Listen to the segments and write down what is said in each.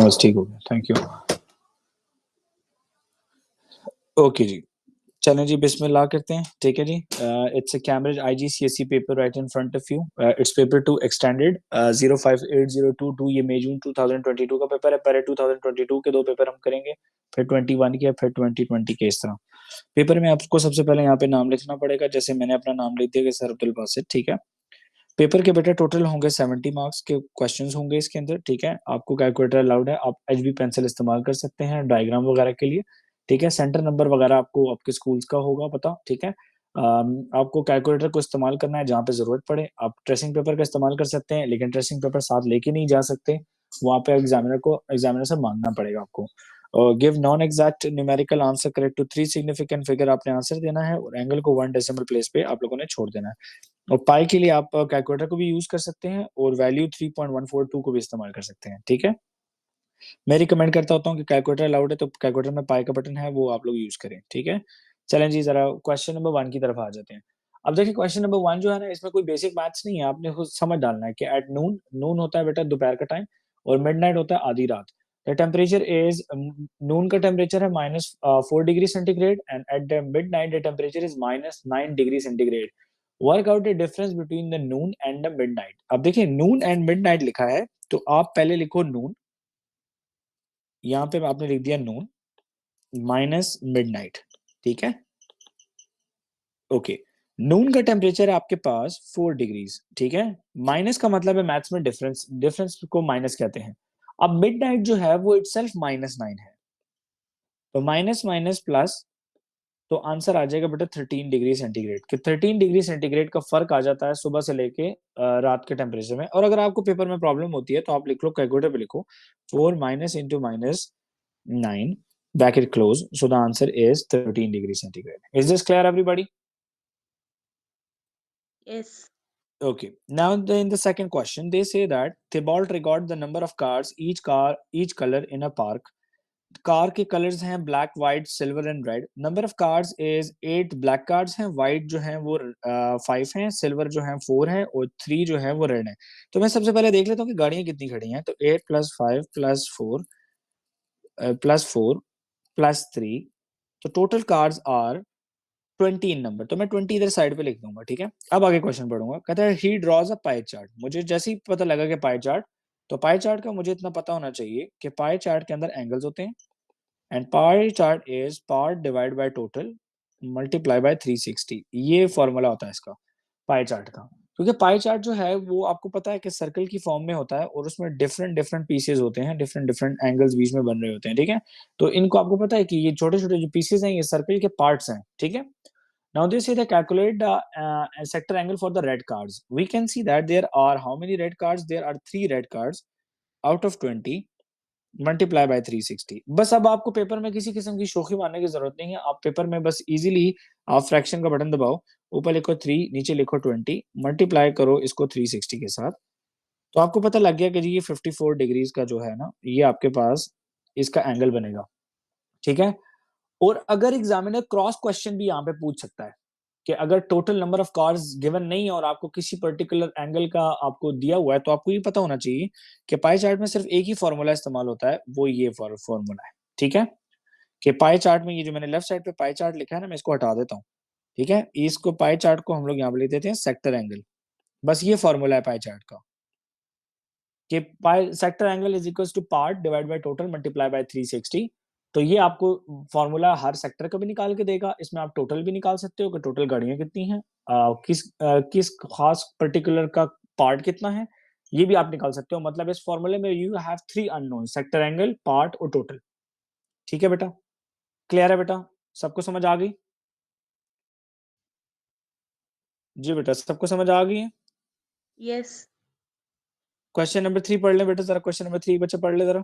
बस ठीक हो गया, थैंक यू। ओके जी, चलें जी, बिस्मिल्लाह करते हैं। ठीक है जी, it's a Cambridge IGCSE paper right in front of you. It's paper 2 extended 058022। ये मई जून 2022 का पेपर है। पहले 2022 के 2 पेपर हम करेंगे, फिर 21 के, फिर 2020 के। इस तरह पेपर में आपको सबसे पहले यहाँ पे नाम लिखना पड़ेगा, जैसे मैंने अपना नाम लिख दिया कि सर अब्दुल बासित। ठीक है, पेपर के बेटा टोटल होंगे 70 मार्क्स के क्वेश्चंस होंगे इसके अंदर। ठीक है, आपको कैलकुलेटर अलाउड है, आप HB पेंसिल इस्तेमाल कर सकते हैं डायग्राम वगैरह के लिए। ठीक है, सेंटर नंबर वगैरह आपको आपके स्कूल्स का होगा पता। ठीक है, आपको कैलकुलेटर को इस्तेमाल करना है जहाँ पे जरूरत पड़े। आप ट्रेसिंग पेपर का इस्तेमाल कर सकते हैं, लेकिन ट्रेसिंग पेपर साथ लेके नहीं जा सकते, वहाँ पे एग्जामिनर से मांगना पड़ेगा आपको। Give non exact numerical answer correct to 3 significant figure आपने आंसर देना है, और एंगल को 1 डेसिमल प्लेस पे आप लोगों ने छोड़ देना है। और पाई के लिए आप कैलकुलेटर को भी यूज कर सकते हैं, और वैल्यू 3.142 को भी इस्तेमाल कर सकते हैं। ठीक है, मैं रिकमेंड करता होता हूँ कि कैलकुलेटर अलाउड है तो कैलकुलेटर में पाई का बटन है वो आप लोग यूज करें। ठीक है, चलें जी, जरा क्वेश्चन नंबर 1 की तरफ आ जाते हैं। अब देखिए, क्वेश्चन नंबर 1 जो है ना, इसमें कोई बेसिक मैथ्स नहीं है, आपने खुद समझ डालना है कि एट नून, नून होता है बेटा दोपहर का टाइम, और मिडनाइट होता है आधी रात। द टेम्परेचर इज, नून का टेम्परेचर है -4 degree centigrade, and at the midnight the temperature is -9 degree centigrade. Work out the difference between the Noon and the midnight. अब देखिए, नून एंड मिडनाइट लिखा है, तो आप पहले लिखो नून, यहाँ पे आपने लिख दिया नून माइनस मिडनाइट। ठीक है, ओके। नून का टेम्परेचर है आपके पास 4 डिग्रीज। ठीक है, माइनस का मतलब है मैथ्स में डिफरेंस, डिफरेंस को माइनस कहते हैं। अब मिडनाइट जो है वो इटसेल्फ -9 है, तो माइनस माइनस प्लस, तो आंसर आ जाएगा बेटा 13 डिग्री सेंटीग्रेड। कि 13 डिग्री सेंटीग्रेड का फर्क आ जाता है सुबह से लेके रात के टेम्परेचर में। और अगर आपको पेपर में प्रॉब्लम होती है तो आप लिख लो, कैलकुलेटर पे लिखो 4 minus into -9 bracket close, so the answer is 13 degrees centigrade. Is this clear, everybody? Yes. Okay, now in the second question they say that Thibault record the number of cars, each color in a park. Car के colours हैं black, white, silver and red. Number of cars is 8 black cars हैं, white जो हैं वो 5 हैं, silver जो हैं 4 हैं, और 3 जो है वो रेड है। तो मैं सबसे पहले देख लेता हूँ कि गाड़ियां कितनी खड़ी हैं। तो 8 + 5 + 4 +4 +3, तो total cars are 20 in number. तो मैं 20 इधर साइड पे लिख दूंगा। ठीक है, अब आगे क्वेश्चन पढ़ूंगा। कहता है ही ड्रॉज अ पाई चार्ट। मुझे जैसे ही पता लगा कि पाई चार्ट, तो पाई चार्ट का मुझे इतना पता होना चाहिए कि पाई चार्ट के अंदर एंगल्स होते हैं, and pie chart is part divide by total multiply by 360। ये फॉर्मूला होता है इसका पाई चार्ट का। क्योंकि पाई चार्ट जो है वो आपको पता है कि सर्कल की फॉर्म में होता है, और उसमें डिफरेंट डिफरेंट पीसेज होते हैं, डिफरेंट डिफरेंट एंगल्स बीच में बन रहे होते हैं। ठीक है, तो इनको आपको पता है कि ये छोटे छोटे जो पीसेज हैं ये सर्कल के पार्ट्स हैं। ठीक है, now this is the calculate the sector angle for the red cards. We can see that there are how many red cards? There are 3 red cards out of 20 multiply by 360। बस अब आपको paper में किसी किस्म की शोखी मारने की जरूरत नहीं है। आप पेपर में बस इजीली आप फ्रैक्शन का बटन दबाओ, ऊपर लिखो 3, नीचे लिखो 20, मल्टीप्लाई करो इसको 360 के साथ, तो आपको पता लग गया कि जी ये 54 डिग्रीज का जो है ना, ये आपके पास इसका एंगल बनेगा। ठीक है, और अगर एग्जामिनर क्रॉस क्वेश्चन भी यहाँ पे पूछ सकता है कि अगर total number of cars given नहीं है और आपको किसी पर्टिकुलर एंगल का आपको दिया हुआ है, तो आपको ये पता होना चाहिए कि पाई चार्ट में सिर्फ एक ही फॉर्मूला इस्तेमाल होता है, वो ये फॉर्मूला है। ठीक है, कि पाई चार्ट में ये जो मैंने लेफ्ट साइड पे पाई चार्ट लिखा है ना, मैं इसको हटा देता हूँ। ठीक है, इसको पाई चार्ट को हम लोग यहाँ पे लिख देते हैं सेक्टर एंगल। बस ये फॉर्मूला है पाई चार्ट का कि pie sector angle is equal to part divide by total multiply by 360। तो ये आपको फॉर्मूला हर सेक्टर का भी निकाल के देगा। इसमें आप टोटल भी निकाल सकते हो कि टोटल गाड़ियां कितनी हैं, किस खास पर्टिकुलर का पार्ट कितना है, ये भी आप निकाल सकते हो। मतलब इस फॉर्मूले में you have 3 unknown, sector angle, part और टोटल। ठीक है बेटा, क्लियर है बेटा, सबको समझ आ गई? जी बेटा, सबको समझ आ गई है? Yes. क्वेश्चन नंबर 3 पढ़ ले बेटा, जरा क्वेश्चन नंबर 3 बच्चे पढ़ ले जरा।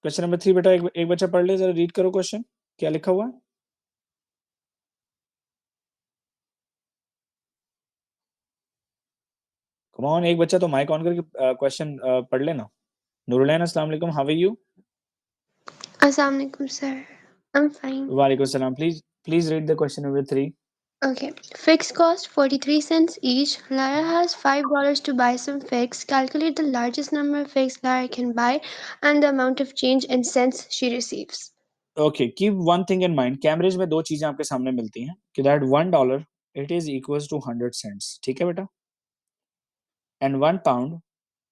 क्वेश्चन नंबर 3 बेटा एक बच्चा पढ़ ले, जरा रीड करो क्वेश्चन क्या लिखा हुआ है। कम ऑन, एक बच्चा तो माइक ऑन करके क्वेश्चन पढ़ लेना। नूरुलैन, अस्सलाम वालेकुम, how are you? Assalamualaikum, sir. I'm fine. वालेकुम सलाम। Please read the question number 3। Okay. Fixed cost 43 cents each. Lara has $5 to buy some figs. Calculate the largest number of figs Lara can buy and the amount of change in cents she receives. Okay, keep one thing in mind, कैमरेज में दो चीजें आपके सामने मिलती हैं कि that $1 it is equals to 100 cents, ठीक है बेटा, एंड 1 पाउंड,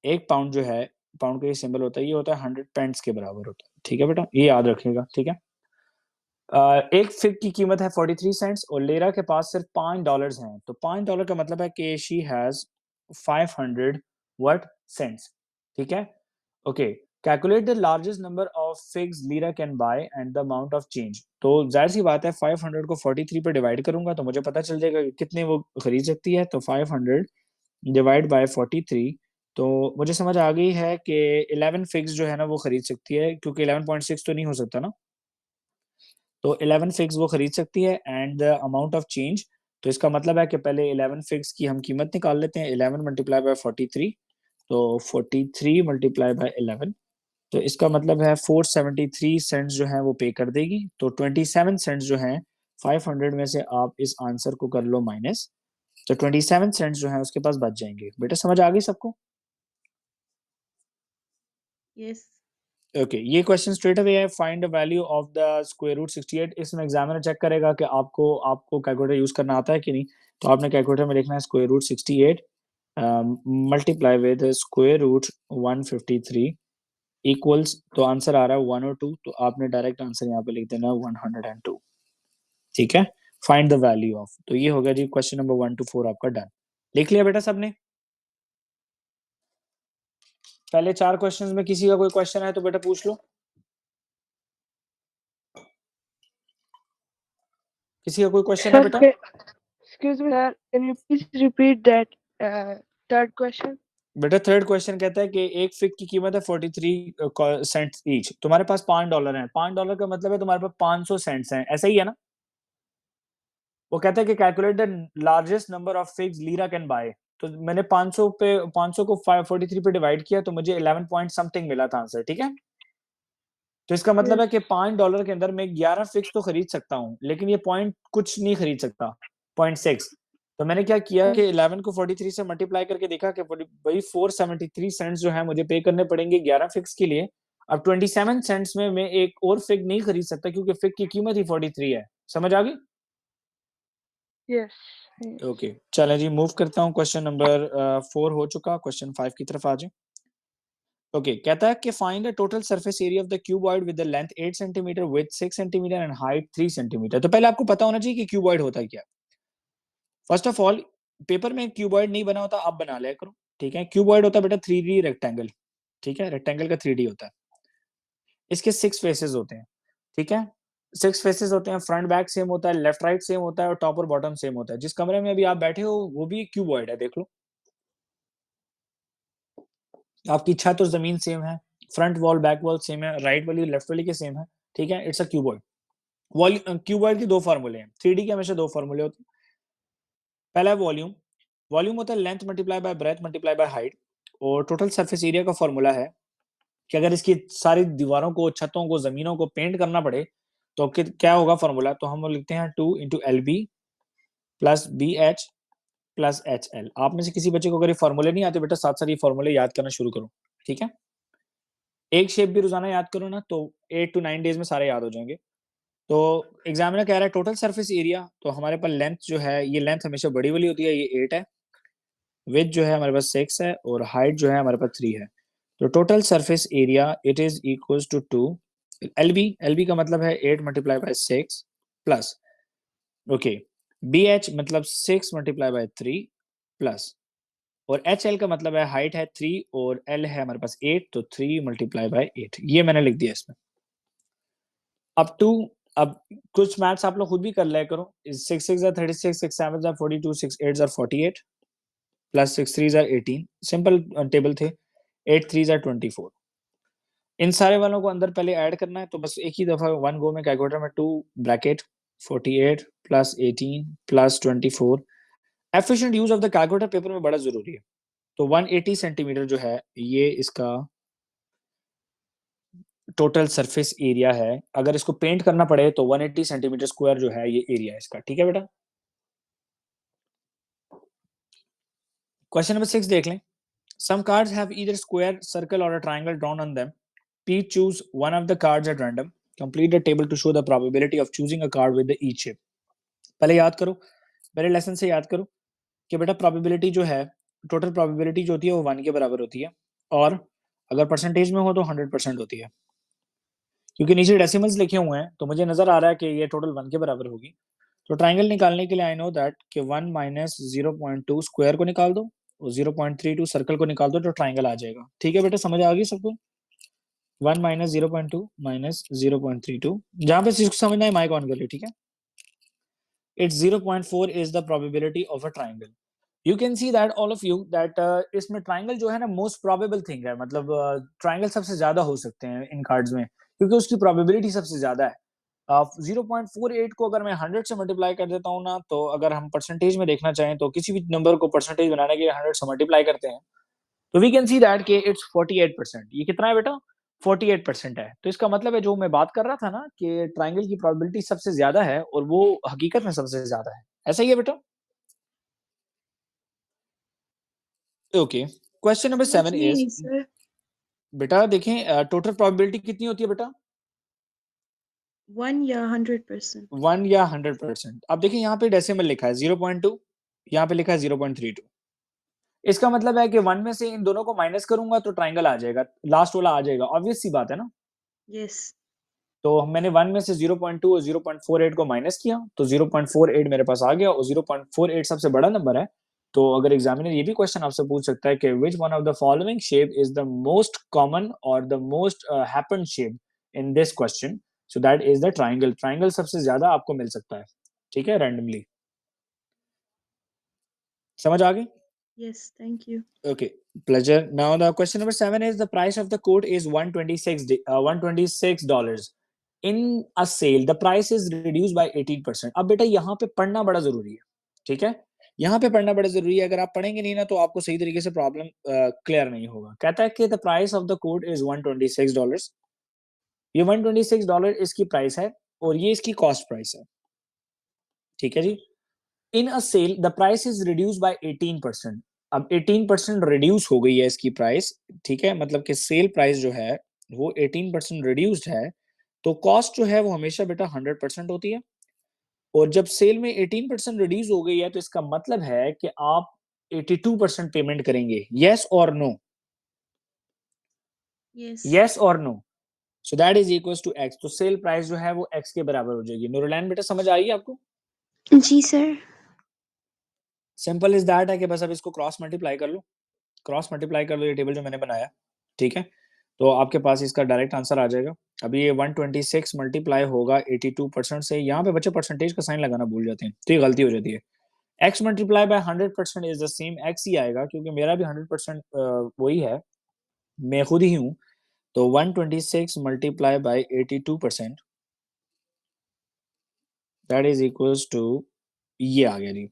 एक पाउंड जो है, पाउंड का ये सिंबल होता है, ये होता है 100 पेंट्स के बराबर होता है, ठीक है बेटा, ये याद रखिएगा, ठीक है। एक फिग की कीमत है 43 सेंट्स और लेरा के पास सिर्फ $5 हैं, तो $5 का मतलब है कि शी हैज 500 व्हाट सेंट्स, ठीक है। Okay, calculate the largest number of figs lira can buy and the amount of change, तो जाहिर सी बात है 500 को 43 पे डिवाइड करूंगा तो मुझे पता चल जाएगा कि कितने वो खरीद सकती है, तो 500 डिवाइड बाय 43, तो मुझे समझ आ गई है कि 11 फिग्स जो है ना वो खरीद सकती है, क्योंकि 11.6 तो नहीं हो सकता ना, तो 11 फिग्स वो खरीद सकती है and the amount of change, तो इसका मतलब है कि पहले 11 फिग्स की हम कीमत निकाल लेते हैं, 11 मल्टीप्लाई बाय 43, तो 43 मल्टीप्लाई बाय 11, तो इसका मतलब है 473 सेंट्स जो है वो पे कर देगी, तो 27 सेंट्स जो है 500 में से आप इस आंसर को कर लो माइनस, तो 27 सेंट्स जो है उसके पास बच जाएंगे। बेटा समझ आ गई सबको? Yes. ओके, ये क्वेश्चन स्ट्रेट अवे है, find the value of the square root 68, इसमें एग्जामिनर चेक करेगा कि आपको कैलकुलेटर यूज करना आता है कि नहीं, तो आपने कैलकुलेटर में लिखना है square root 68 multiply with square root 153 equals, तो आंसर आ रहा है 102, तो आपने डायरेक्ट आंसर यहाँ पे लिख देना 102, ठीक है। फाइंड द वैल्यू ऑफ, तो ये हो गया जी क्वेश्चन नंबर 1 to 4 आपका डन। लिख लिया बेटा सबने? पहले 4 क्वेश्चंस में किसी का कोई क्वेश्चन है तो बेटा पूछ लो, किसी का कोई क्वेश्चन है Sir, बेटा? excuse me, sir. Can you please repeat that third question? बेटा थर्ड क्वेश्चन कहता है कि एक फिग की कीमत है 43 सेंट्स ईच, तुम्हारे पास $5 है, $5 का मतलब है तुम्हारे पास 500 सेंट्स हैं, ऐसा ही है ना। वो कहता है कि calculate the largest number of figs lira can buy, तो मैंने 500 पे 500 को 43 पे डिवाइड किया तो मुझे 11 पॉइंट समथिंग मिला था आंसर, ठीक है। तो इसका मतलब Yes. है कि $5 के अंदर मैं 11 फिक्स तो खरीद सकता हूँ, लेकिन ये पॉइंट कुछ नहीं खरीद सकता, 0.6, तो मैंने क्या किया कि 11 को 43 से मल्टीप्लाई करके देखा कि वही 473 सेंट्स जो है मुझे पे करने पड़ेंगे 11 फिक्स के लिए। अब 27 सेंट्स में मैं एक और फिग नहीं खरीद सकता क्योंकि फिग की कीमत ही 43 है, समझ आ गई? Yes. Yes. ओके चलें जी, मूव करता हूँ, क्वेश्चन नंबर 4 हो चुका, क्वेश्चन 5 की तरफ आ जाए। ओके, कहता है कि find the total surface area of the cuboid with the length 8 centimetre, width 6 centimetre and height 3 centimetre. तो पहले आपको पता होना चाहिए कि क्यूबॉइड होता है क्या। फर्स्ट ऑफ ऑल, पेपर में क्यूबॉइड नहीं बना होता, आप बना लिया करो, ठीक है। क्यूबॉइड होता है बेटा 3D रेक्टेंगल, ठीक है, रेक्टेंगल का 3D होता है, इसके 6 फेसेस होते हैं, ठीक है। 6 फेसेस होते हैं, फ्रंट बैक सेम होता है, लेफ्ट राइट सेम होता है और टॉप और बॉटम सेम होता है। जिस कमरे में अभी आप बैठे हो वो भी क्यूबॉइड है, देख लो, आपकी छत और जमीन सेम है, front wall back wall same है, राइट वाली लेफ्ट वाली के सेम है, ठीक है, इट्स अ क्यूबॉइड। क्यूबॉइड के दो फार्मूले हैं, 3D के हमेशा दो फार्मूले होते हैं। पहला है वॉल्यूम, वॉल्यूम होता है length multiply by breath multiply by height, और टोटल सरफेस एरिया का फॉर्मूला है कि अगर इसकी सारी दीवारों को, छतों को, जमीनों को पेंट करना पड़े तो क्या होगा फॉर्मूला, तो हम लिखते हैं 2 × LB plus BH plus HL। आप में से किसी बच्चे को अगर ये फॉर्मूले नहीं आते बेटा, साथ साथ ये फॉर्मूले याद करना शुरू करो, ठीक है। एक शेप भी रोजाना याद करो ना तो 8 to 9 डेज में सारे याद हो जाएंगे। तो एग्जामिनर कह रहा है टोटल सरफेस एरिया, तो हमारे पास लेंथ जो है, ये लेंथ हमेशा बड़ी वाली होती है, ये 8 है, विड्थ जो है हमारे पास 6 है और हाइट जो है हमारे पास 3 है। तो total surface area it is equals to 2 LB, LB का मतलब है 8 multiply by 6 plus, okay, BH मतलब 6 मल्टीप्लाई बाय 3 प्लस, और HL का मतलब है हाइट है 3 और L है हमारे पास 8, तो 3 मल्टीप्लाई बाय 8, ये मैंने लिख दिया इसमें। अब टू, अब कुछ मैथ्स आप लोग खुद भी कर लिया करो, 6 6 are 36, 6 7 are 42, 6 8 are 48 plus 6 3 are 18, simple table थे, 8 3 are 24। इन सारे वालों को अंदर पहले ऐड करना है, तो बस एक ही दफा वन गो में कैलकुलेटर में 2 bracket 48 plus 18 plus 24। Efficient use of the calculator paper में बड़ा जरूरी है। तो 180 सेंटीमीटर जो है ये इसका टोटल सरफेस एरिया है, अगर इसको पेंट करना पड़े तो 180 सेंटीमीटर स्क्वायर जो है ये एरिया है इसका, ठीक है बेटा। क्वेश्चन नंबर 6 देख लें. Some cards have either square, circle or a triangle drawn on them. Please choose one of the cards at random. Complete the table to show the probability of choosing a card with the each shape. पहले याद करो, पहले lesson से याद करो कि बेटा probability जो है, टोटल प्रोबेबिलिटी जो होती है वो 1 के बराबर होती है, और अगर परसेंटेज में हो तो 100% होती है. क्योंकि नीचे डेसिमल्स लिखे हुए हैं तो मुझे नजर आ रहा है कि ये टोटल 1 के बराबर होगी. तो ट्राइंगल निकालने के लिए आई नो दैट कि 1 माइनस 0.2 स्क्वायर को निकाल दो और 0.32 सर्कल को निकाल दो तो ट्राइंगल आ जाएगा. ठीक है बेटा, समझ आ गई सबको? 1 माइनस 0.2 माइनस 0.32, जहां पे सिक्स समझना है माइक ऑन कर लो. ठीक है, it's 0.4 is the probability of a triangle. You can see that all of you that इसमें ट्राइंगल जो है ना मोस्ट प्रोबेबल थिंग है. मतलब ट्राइंगल सबसे ज्यादा हो सकते हैं इन कार्ड्स में क्योंकि उसकी प्रोबेबिलिटी सबसे ज्यादा है. 0.48 को अगर मैं 100 से मल्टीप्लाई कर देता हूँ ना, तो अगर हम परसेंटेज में देखना चाहें तो किसी भी नंबर को परसेंटेज बनाने के लिए 100 से मल्टीप्लाई करते हैं तो वी कैन सी दैट कि इट्स 48%. ये कितना है बेटा? 48% है. तो इसका मतलब है जो मैं बात कर रहा था ना कि ट्राइंगल की प्रोबेबिलिटी सबसे ज्यादा है और वो हकीकत में सबसे ज्यादा है. ऐसा ही है बेटा? Okay. Question number 7 is, sir. बेटा देखें टोटल प्रोबेबिलिटी कितनी होती है बेटा? 1 या 100%. 1 या 100%. अब देखिए यहाँ पे डेसिमल लिखा है 0.2, यहाँ पे लिखा है 0.32. इसका मतलब है कि 1 में से इन दोनों को माइनस करूंगा तो ट्राइंगल आ जाएगा, लास्ट वाला आ जाएगा. ऑब्वियस सी बात है ना. Yes. तो मैंने 1 में से 0.2 और 0.48 को माइनस किया तो 0.48 मेरे पास आ गया और 0.48 सबसे बड़ा नंबर है. तो अगर एग्जामिनर ये भी क्वेश्चन आपसे पूछ सकता है कि which one of the following shape is the most common और the most happened shape in this question, so that is the triangle. Triangle सबसे ज्यादा आपको मिल सकता है. ठीक है, रैंडमली. समझ आ गई? Yes, thank you. Okay, pleasure. Now the question number 7 is the price of the coat is $126. In a sale the price is reduced by 18%. अब बेटा यहाँ पे पढ़ना बड़ा जरूरी है. ठीक है, यहाँ पे पढ़ना बड़ा जरूरी है. अगर आप पढ़ेंगे नहीं ना तो आपको सही तरीके से प्रॉब्लम क्लियर नहीं होगा. कहता है कि the price of the coat is $126. ये $126 इसकी प्राइस है और ये इसकी कॉस्ट प्राइस है. ठीक है जी. In a sale the price is reduce by 18%. अब 18% रिड्यूस हो गई है इसकी प्राइस. ठीक है, मतलब कि सेल प्राइस जो है वो 18% रिड्यूस्ड है. तो कॉस्ट जो है वो हमेशा बेटा 100% होती है. और जब सेल में 18% रिड्यूस हो गई है तो इसका मतलब है कि आप 82% पेमेंट करेंगे. यस और नो? Yes. यस और no? So that is equals to x. तो सेल प्राइस जो है वो एक्स के बराबर हो जाएगी. नूरलैन बेटा समझ आई आपको? जी सर. सिंपल इज दैट है कि बस अब इसको क्रॉस मल्टीप्लाई कर लो. क्रॉस मल्टीप्लाई कर लो ये टेबल जो मैंने बनाया. ठीक है, तो आपके पास इसका डायरेक्ट आंसर आ जाएगा. अभी ये 126 मल्टीप्लाई होगा 82% से. यहाँ पे बच्चे परसेंटेज का साइन लगाना भूल जाते हैं तो ये गलती हो जाती है. x multiply by 100% is the same. x ही आएगा क्योंकि मेरा भी 100% वही है, मैं खुद ही हूँ. तो 126 multiply by 82% that is equals to, ये आ गया जी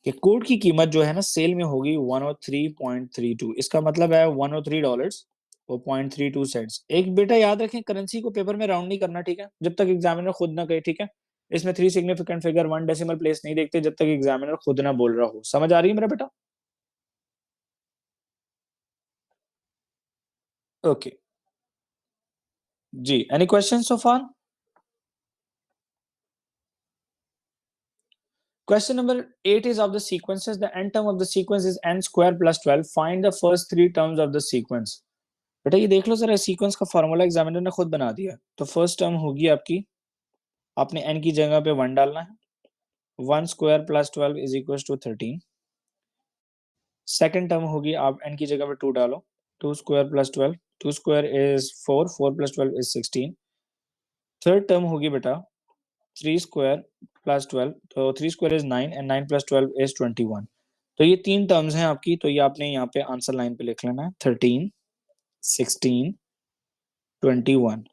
कि कोड की कीमत जो है ना सेल में होगी 103.32. इसका मतलब है $103 और 0.32 सेंट्स. एक बेटा याद रखें, करेंसी को पेपर में राउंड नहीं करना. ठीक है, जब तक एग्जामिनर खुद ना कहे. ठीक है, इसमें 3 सिग्निफिकेंट फिगर 1 डेसिमल प्लेस नहीं देखते जब तक एग्जामिनर खुद ना बोल रहा हो. समझ आ रही है मेरा बेटा? Okay ji. Any question so far? Question number 8 is of the sequences. The n term of the sequence is n square plus 12. Find the first 3 terms of the sequence. बेटा ये देख लो जरा, सीक्वेंस का फॉर्मूला एग्जामिनर ने खुद बना दिया. तो फर्स्ट टर्म होगी आपकी, आपने n की जगह पे 1 डालना है. 1 square plus 12 is equal to 13. Second term होगी, आप n की जगह पे 2 डालो. 2 square plus 12, 2 square is 4, 4 plus 12 is 16. Third term होगी बेटा 3 स्क्वायर प्लस 12, तो 3 square is 9 and 9 plus 12 is 21. तो ये 3 टर्म्स हैं आपकी. तो ये आपने यहाँ पे आंसर लाइन पे लिख लेना है 13, 16, 21.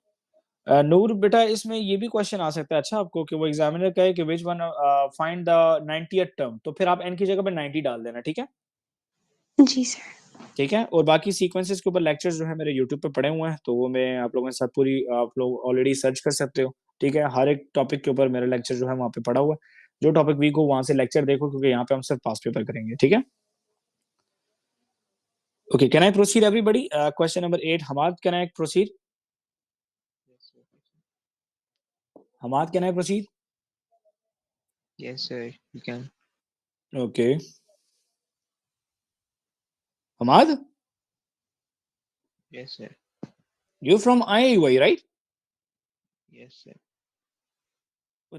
नूर बेटा इसमें ये भी क्वेश्चन आ सकता है अच्छा आपको कि वो एग्जामिनर कहे कि which one find the 90th term, तो फिर आप n की जगह पे 90 डाल देना. ठीक है, जी सर. ठीक है. और बाकी सीक्वेंसेस के ऊपर लेक्चर्स जो है मेरे यूट्यूब पे पड़े हुए हैं, तो वो मैं आप लोगों के साथ पूरी आप लोग ऑलरेडी सर्च कर सकते हो. ठीक है, हर एक टॉपिक के ऊपर मेरा लेक्चर जो है वहाँ पे पड़ा हुआ है. जो टॉपिक वीक हो वहां से लेक्चर देखो क्योंकि यहाँ पे हम सिर्फ पास पेपर करेंगे. ठीक है. Okay, can I proceed, everybody? Question number 8. Hamad, can I proceed? Yes, sir. Hamad, can I proceed? Yes, sir. You can. Okay. Hamad, Yes, sir. you're from IIUI, right? Yes, sir.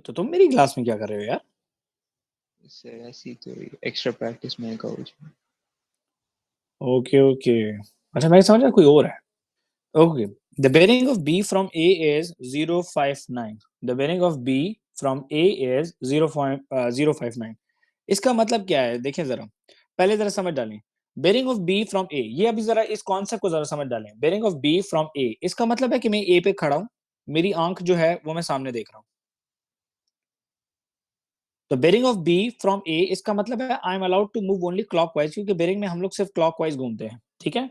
तो तुम मेरी class में क्या कर रहे हो यार? Yes, sir. ऐसी तो extra practice मैंने कहा कुछ. Okay, okay. अच्छा, मैं समझा कोई और है. Okay. The bearing of B from A is 059. The bearing of B from A is 0.059. इसका मतलब क्या है? देखिए जरा, पहले जरा समझ डालें. बेरिंग ऑफ बी फ्रॉम ए, ये अभी जरा इस कॉन्सेप्ट को जरा समझ डालें. Bearing of B from A, इसका मतलब है कि मैं ए पे खड़ा हूं, मेरी आंख जो है वो मैं सामने देख रहा हूं. तो bearing of B from A, इसका मतलब है I am allowed to move only clockwise, क्योंकि बेरिंग में हम लोग सिर्फ क्लॉकवाइज घूमते हैं. ठीक है.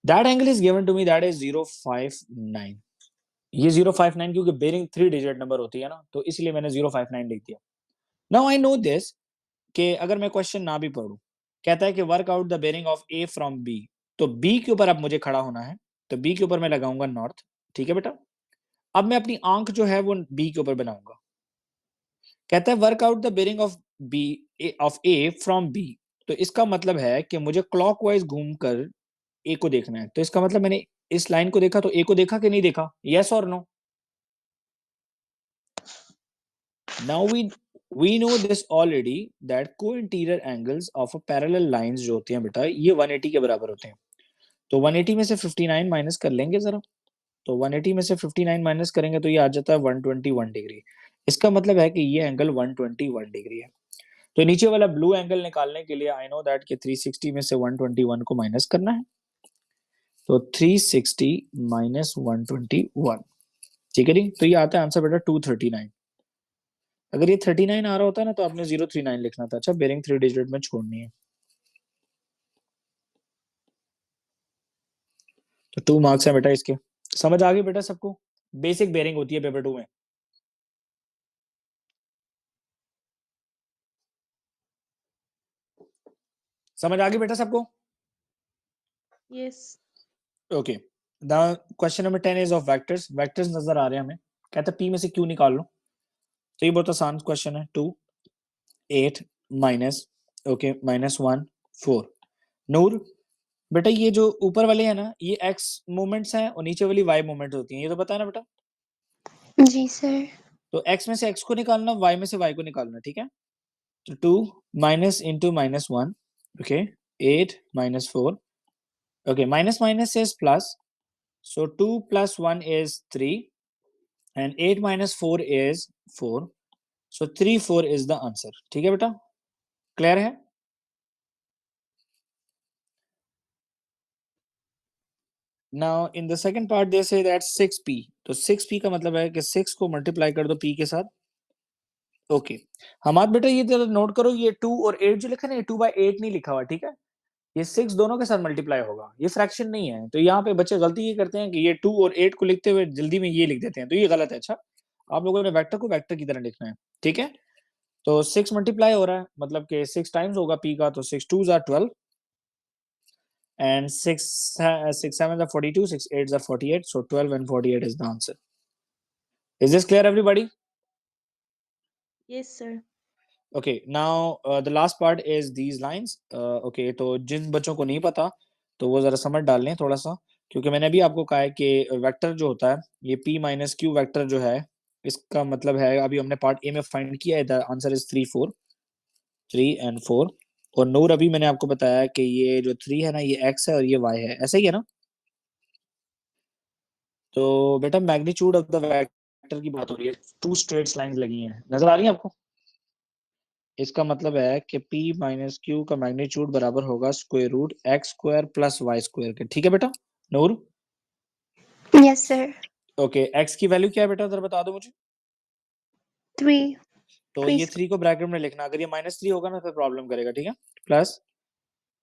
That angle is given to me, that is 059. ये 059 क्योंकि बेरिंग 3 डिजिट नंबर होती है ना, तो इसलिए मैंने 059 लिख दिया. नाउ आई नो दिस कि अगर मैं क्वेश्चन ना भी पढ़ूं, कहता है कि work out the bearing of A from B, तो बी के ऊपर अब मुझे खड़ा होना है, तो बी के ऊपर मैं लगाऊंगा नॉर्थ. ठीक है बेटा. अब मैं अपनी आंख जो है वो बी के ऊपर बनाऊंगा. कहता है work out the bearing of B of A from B, तो इसका मतलब है कि मुझे क्लॉकवाइज घूमकर ए को देखना है. तो इसका मतलब मैंने इस लाइन को देखा तो ए को देखा कि नहीं देखा? यस और no? Now we know this already that co-interior angles of a parallel lines जो होते हैं बेटा, ये 180 के बराबर होते हैं. तो 180 में से 59 माइनस कर लेंगे जरा. तो 180 में से 59 माइनस करेंगे तो ये आ जाता है 121 डिग्री. इसका मतलब है कि ये एंगल 121 डिग्री है. तो नीचे वाला ब्लू एंगल निकालने के लिए आई नो दैट कि 360 में से 121 को माइनस करना है. तो 360 माइनस 121, ठीक है जी. तो ये आता है आंसर बेटा 239. अगर ये 39 आ रहा होता ना तो आपने 039 लिखना था. अच्छा, बेरिंग 3 डिजिट में छोड़नी है. तो 2 मार्क्स है बेटा इसके. समझ आ गई बेटा सबको? बेसिक बेरिंग होती है पेपर 2 में. समझ आ गई बेटा सबको? Yes. Okay. The question number 10 is of vectors. Vectors नजर आ रहे हैं हमें. कहता है पी में से क्यू निकाल लो. तो ये बहुत आसान क्वेश्चन है. 2 8 माइनस ओके माइनस 1 4. नूर बेटा, ये जो ऊपर वाले हैं ना, ये एक्स मूवमेंट्स हैं और नीचे वाली वाई मूवमेंट होती हैं. ये तो पता है ना बेटा? जी सर. तो एक्स में से एक्स को निकालना, वाई में से वाई को निकालना. ठीक है. तो 2 minus into minus 1. Okay. 8 minus 4. Okay, minus minus is plus. So 2 plus 1 is 3 and 8 minus 4 is 4. So 3 4 is the answer. ठीक है बेटा? क्लियर है? Now in the second part they say that 6p. तो 6p का मतलब है कि 6 को मल्टीप्लाई कर दो p के साथ. ओके. हमारे बेटा ये तो नोट करो, ये 2 और 8 जो लिखा है ना, ये 2/8 नहीं लिखा हुआ. ठीक है. ये 6 दोनों के साथ मल्टीप्लाई होगा, ये फ्रैक्शन नहीं है. तो यहाँ पे बच्चे गलती ये करते हैं कि ये 2 और 8 को लिखते हुए जल्दी में ये लिख देते हैं, तो ये गलत है. अच्छा, आप लोगों ने वेक्टर को वेक्टर की तरह लिखना है. ठीक है. तो 6 मल्टीप्लाई हो रहा है, मतलब कि 6 टाइम्स होगा p का. तो 6 2s are 12 and 6 7s are 42, 6 8s are 48. So 12 and 48 is the answer. Is this clear, everybody? Yes, sir. Okay, now the last part is these lines. Okay, तो जिन बच्चों को नहीं पता तो वो जरा समझ डाल लें थोड़ा सा, क्योंकि मैंने अभी आपको कहा है कि वेक्टर जो होता है, ये p माइनस क्यू वेक्टर जो है, इसका मतलब है, अभी हमने पार्ट ए में फाइंड किया है, द आंसर इज 3 4 3 and 4. और नूर अभी मैंने आपको बताया कि ये जो 3 है ना, ये x है और ये y है. ऐसा ही है ना? तो बेटा मैग्नीट्यूड ऑफ द वेक्टर की बात हो रही है. 2 स्ट्रेट लाइंस लगी हैं, नजर आ रही है आपको? इसका मतलब है कि p माइनस क्यू का मैग्नीट्यूड बराबर होगा square root x square plus y square के. ठीक है बेटा? Noor? Yes sir. Okay. x की वैल्यू क्या है बेटा, जरा बता दो मुझे. 3. तो ये 3 को ब्रैकेट में लिखना. अगर ये -3 होगा ना तो प्रॉब्लम करेगा. ठीक है. प्लस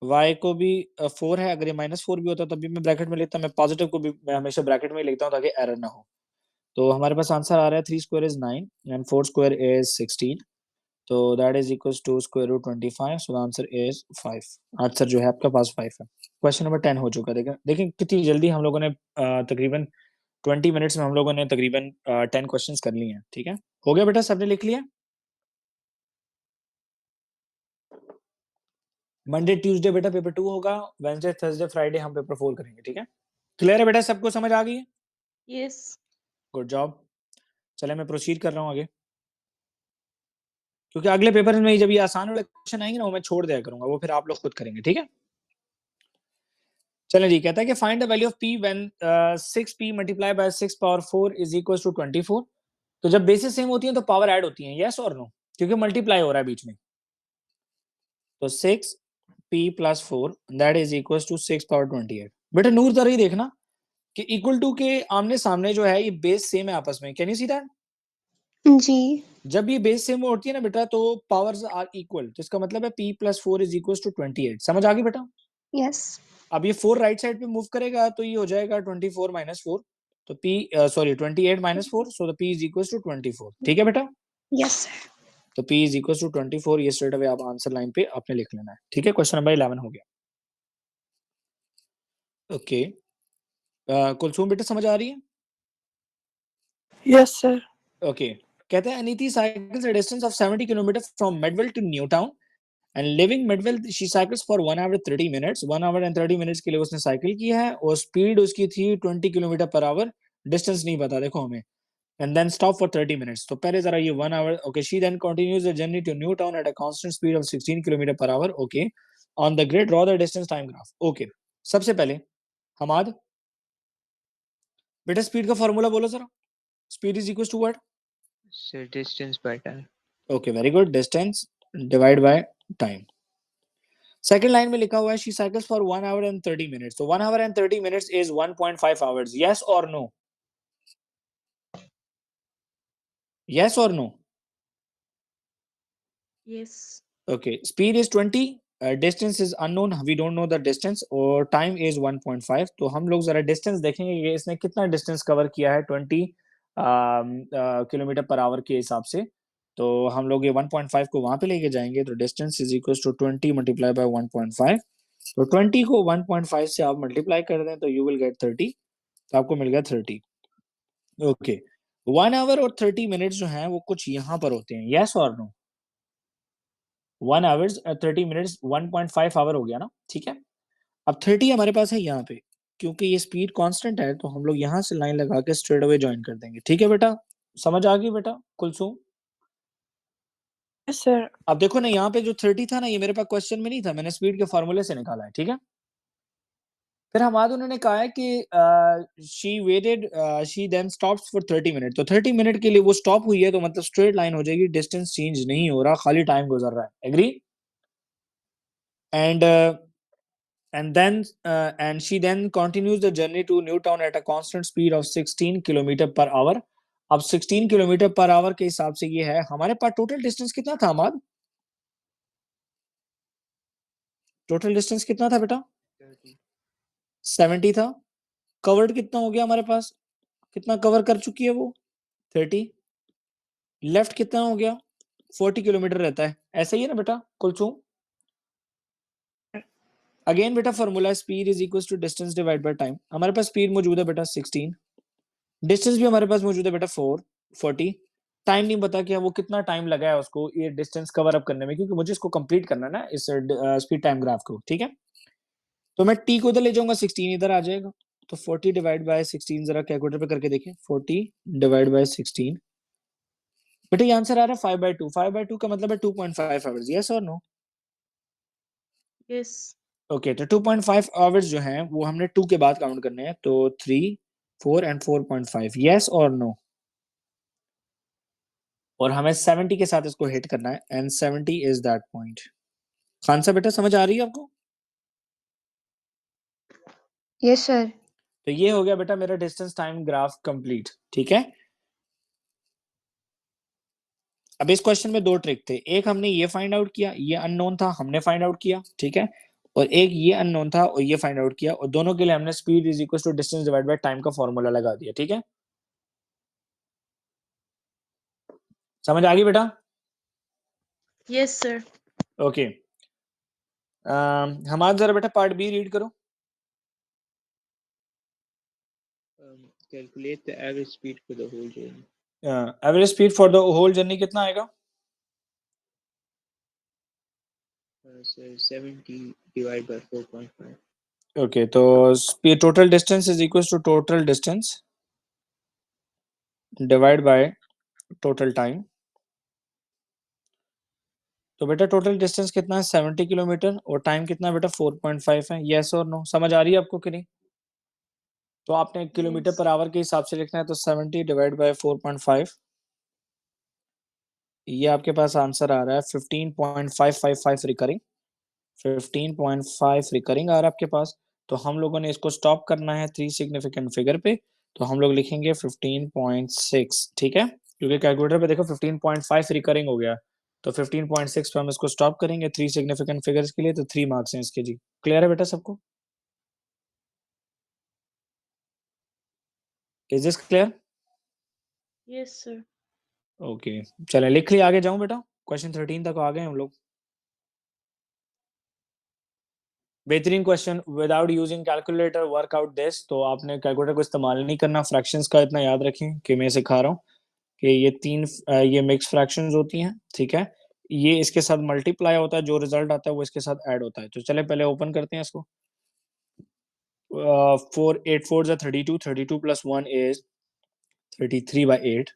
y को भी 4 है. अगर ये -4 भी होता तब भी मैं ब्रैकेट में लिखता. मैं पॉजिटिव को भी मैं हमेशा ब्रैकेट में ही लिखता हूँ ताकि एरर ना हो. तो हमारे पास आंसर आ रहा है 3 square is 9 and 4 square is 16. तो that is equals to square root 25, so the answer is 5। Answer जो है आपका पास 5 है। क्वेश्चन नंबर 10 हो चुका है। देखें कितनी जल्दी हम लोगों ने तकरीबन 20 मिनट्स में हम लोगों ने तकरीबन 10 क्वेश्चंस कर लिए हैं। ठीक है, हो गया बेटा, सबने लिख लिया? मंडे ट्यूसडे बेटा पेपर 2 होगा, वेडनेसडे थर्सडे फ्राइडे हम पेपर 4 करेंगे। ठीक है, क्लियर है बेटा, सबको समझ आ गई है? Yes. Good job. चले मैं प्रोसीड कर रहा हूँ आगे, क्योंकि अगले पेपर में जब ये आसान वाले क्वेश्चन आएंगे ना वो मैं छोड़ दिया करूंगा, वो फिर आप लोग खुद करेंगे। ठीक है, चलें जी। कहता है कि find the value of p when 6p multiply by 6 power 4 is equal to 24। तो जब बेसिस सेम होती हैं तो पावर ऐड होती हैं, यस और नो? क्योंकि मल्टीप्लाई हो रहा है बीच में। तो 6p plus 4 that is equal to 6 power 28। बेटा नूर तरह ही देखना कि इक्वल टू के आमने सामने जो है ये बेस सेम है आपस में। Can you see that? जी। जब ये बेस सेम होती है ना बेटा तो पावर्स आर इक्वल, तो इसका मतलब है p plus 4 is equal to 28। समझ आ गई बेटा? यस। अब ये 4 राइट साइड पे मूव करेगा तो ये हो जाएगा 24 माइनस 4, तो p sorry 28 minus 4, so the p is equal to 24। ठीक है बेटा, यस सर। तो p इज इक्वल टू 24। ये स्ट्रेट अवे आप आंसर लाइन पे आपने लिख लेना है। ठीक है, क्वेश्चन नंबर 11 हो गया। ओके, कुलसुम बेटा समझ आ रही है? Yes, sir. ओके, कहते हैं Aniti cycles a distance of 70 kilometres from Medville to new town and living Midville she cycles for 1 hour 30 minutes. 1 hour and 30 minutes के लिए उसने साइकिल किया है और स्पीड उसकी थी 20 किलोमीटर पर आवर। डिस्टेंस नहीं पता देखो हमें, and then stop for 30 minutes. तो पहले जरा ये 1 hour, okay, she then continues the journey to new town at a constant speed of 16 kilometre per hour. Okay, on the grid draw the distance time graph. Okay, सबसे पहले हमाद बेटा speed का formula बोलो जरा। Speed is equal to what? So distance by time. Okay very good, distance divide by time. Second line में लिखा हुआ है she cycles for 1 hour and 30 minutes. तो 1 hour and 30 minutes is 1.5 hours. Yes और no? Yes और no? Yes. Okay, speed is 20, distance is unknown, we don't know the distance, और time is 1.5। तो हम लोग जरा distance देखेंगे कि इसने कितना distance cover किया है 20 किलोमीटर पर आवर के हिसाब से। तो हम लोग ये 1.5 को वहां पे लेके जाएंगे, तो distance is equals to 20 multiply by 1.5। तो 20 को 1.5 से आप मल्टीप्लाई कर दें तो you will get 30, तो आपको मिल गया 30। ओके, 1 आवर और 30 मिनट्स जो हैं वो कुछ यहाँ पर होते हैं, यस और नो? 1 आवर्स 30 मिनट्स 1.5 आवर हो गया ना। ठीक है, अब 30 हमारे पास है यहाँ पे, क्योंकि ये स्पीड कांस्टेंट है तो हम लोग यहाँ से लाइन लगा के स्ट्रेट अवे ज्वाइन कर देंगे। ठीक है बेटा, समझ आ गई बेटा कुलसुम? Yes, sir. अब देखो ना यहाँ पे जो 30 था ना ये मेरे पास क्वेश्चन में नहीं था, मैंने स्पीड के फार्मूले से निकाला है। ठीक है, फिर हमारे उन्होंने कहा है कि she waited she then stops for 30 minute. तो 30 मिनट के लिए वो स्टॉप हुई है तो मतलब स्ट्रेट लाइन हो जाएगी, डिस्टेंस चेंज नहीं हो रहा, खाली टाइम गुजर रहा है। Agree? And and she then continues the journey to Newtown at a constant speed of 16 kilometre per our. अब 16 किलोमीटर पर आवर के हिसाब से ये है, हमारे पास टोटल डिस्टेंस कितना था अमाद? टोटल डिस्टेंस कितना था बेटा? 30. 70 था। कवर्ड कितना हो गया हमारे पास? कितना कवर कर चुकी है वो? 30। लेफ्ट कितना हो गया? 40 किलोमीटर रहता है, ऐसा ही है ना बेटा कुलसुम? अगेन बेटा formula speed is equal to distance divide by time. हमारे पास स्पीड मौजूद है बेटा 16, डिस्टेंस भी हमारे पास मौजूद है बेटा 40। टाइम नहीं पता कि वो कितना टाइम लगा है उसको ये डिस्टेंस कवर अप करने में, क्योंकि मुझे इसको कंप्लीट करना है ना इस स्पीड टाइम ग्राफ को। ठीक है, तो मैं टी को इधर ले जाऊंगा, 16 इधर आ जाएगा, तो 40 डिवाइड बाय 16 जरा कैलकुलेटर पे करके देखें। 40 डिवाइड बाय 16, बेटा ये आंसर आ रहा है 5/2। 5/2 का मतलब है 2.5 आवर्स। यस और नो? Yes. ओके, तो 2.5 आवर्स जो हैं वो हमने 2 के बाद काउंट करने हैं, तो 3 4 एंड 4.5। यस और नो? और हमें 70 के साथ इसको हिट करना है, and 70 is that point. Khan साहब बेटा समझ आ रही है आपको? Yes sir. तो ये हो गया बेटा मेरा डिस्टेंस टाइम ग्राफ कंप्लीट। ठीक है, अब इस क्वेश्चन में दो ट्रिक थे, एक हमने ये फाइंड आउट किया, ये अननोन था हमने फाइंड आउट किया। ठीक है, और एक ये अननोन था और ये फाइंड आउट किया, और दोनों के लिए हमने speed is equal to distance divide by time का फॉर्मूला लगा दिया। ठीक है, समझ आ गई बेटा? Yes, sir. ओके, हमारा जरा बेटा पार्ट बी रीड करो. Calculate the average speed for the whole journey. Average speed for the whole journey कितना आएगा? So 70 divided by 4.5. ओके, तो speed total distance is equal to total distance divide by total time. तो बेटा total distance कितना है? 70 kilometre. और time कितना बेटा? 4.5 है. यस और नो? समझ आ रही है आपको कि नहीं? तो आपने किलोमीटर Yes. पर आवर के हिसाब से लिखना है, तो 70 डिवाइड बाय 4.5, ये आपके पास आंसर आ रहा है 15.555 रिकरिंग. 15.5 रिकरिंग आ रहा है आपके पास. तो हम लोगों ने इसको स्टॉप करना है 3 सिग्निफिकेंट फिगर पे, तो हम लोग लिखेंगे 15.6. ठीक है, क्योंकि कैलकुलेटर पे देखो 15.5 रिकरिंग हो गया, तो 15.6 पे हम इसको स्टॉप करेंगे 3 सिग्निफिकेंट फिगर्स के लिए. तो 3 मार्क्स हैं इसके. जी क्लियर है बेटा सबको? Is this clear? Yes, sir. Okay, चलें लिख लिया, आगे जाऊं बेटा? क्वेश्चन 13 तक आ गए हम लोग. बेहतरीन question. Without using calculator work out this. तो आपने कैलकुलेटर को इस्तेमाल नहीं करना. फ्रैक्शंस का इतना याद रखें कि मैं सिखा रहा हूँ कि ये मिक्स फ्रैक्शंस होती हैं. ठीक है, ये इसके साथ मल्टीप्लाई होता है, जो रिजल्ट आता है वो इसके साथ ऐड होता है. तो चले पहले ओपन करते हैं इसको. 4 8 4 32, 32 plus 1 is 33/8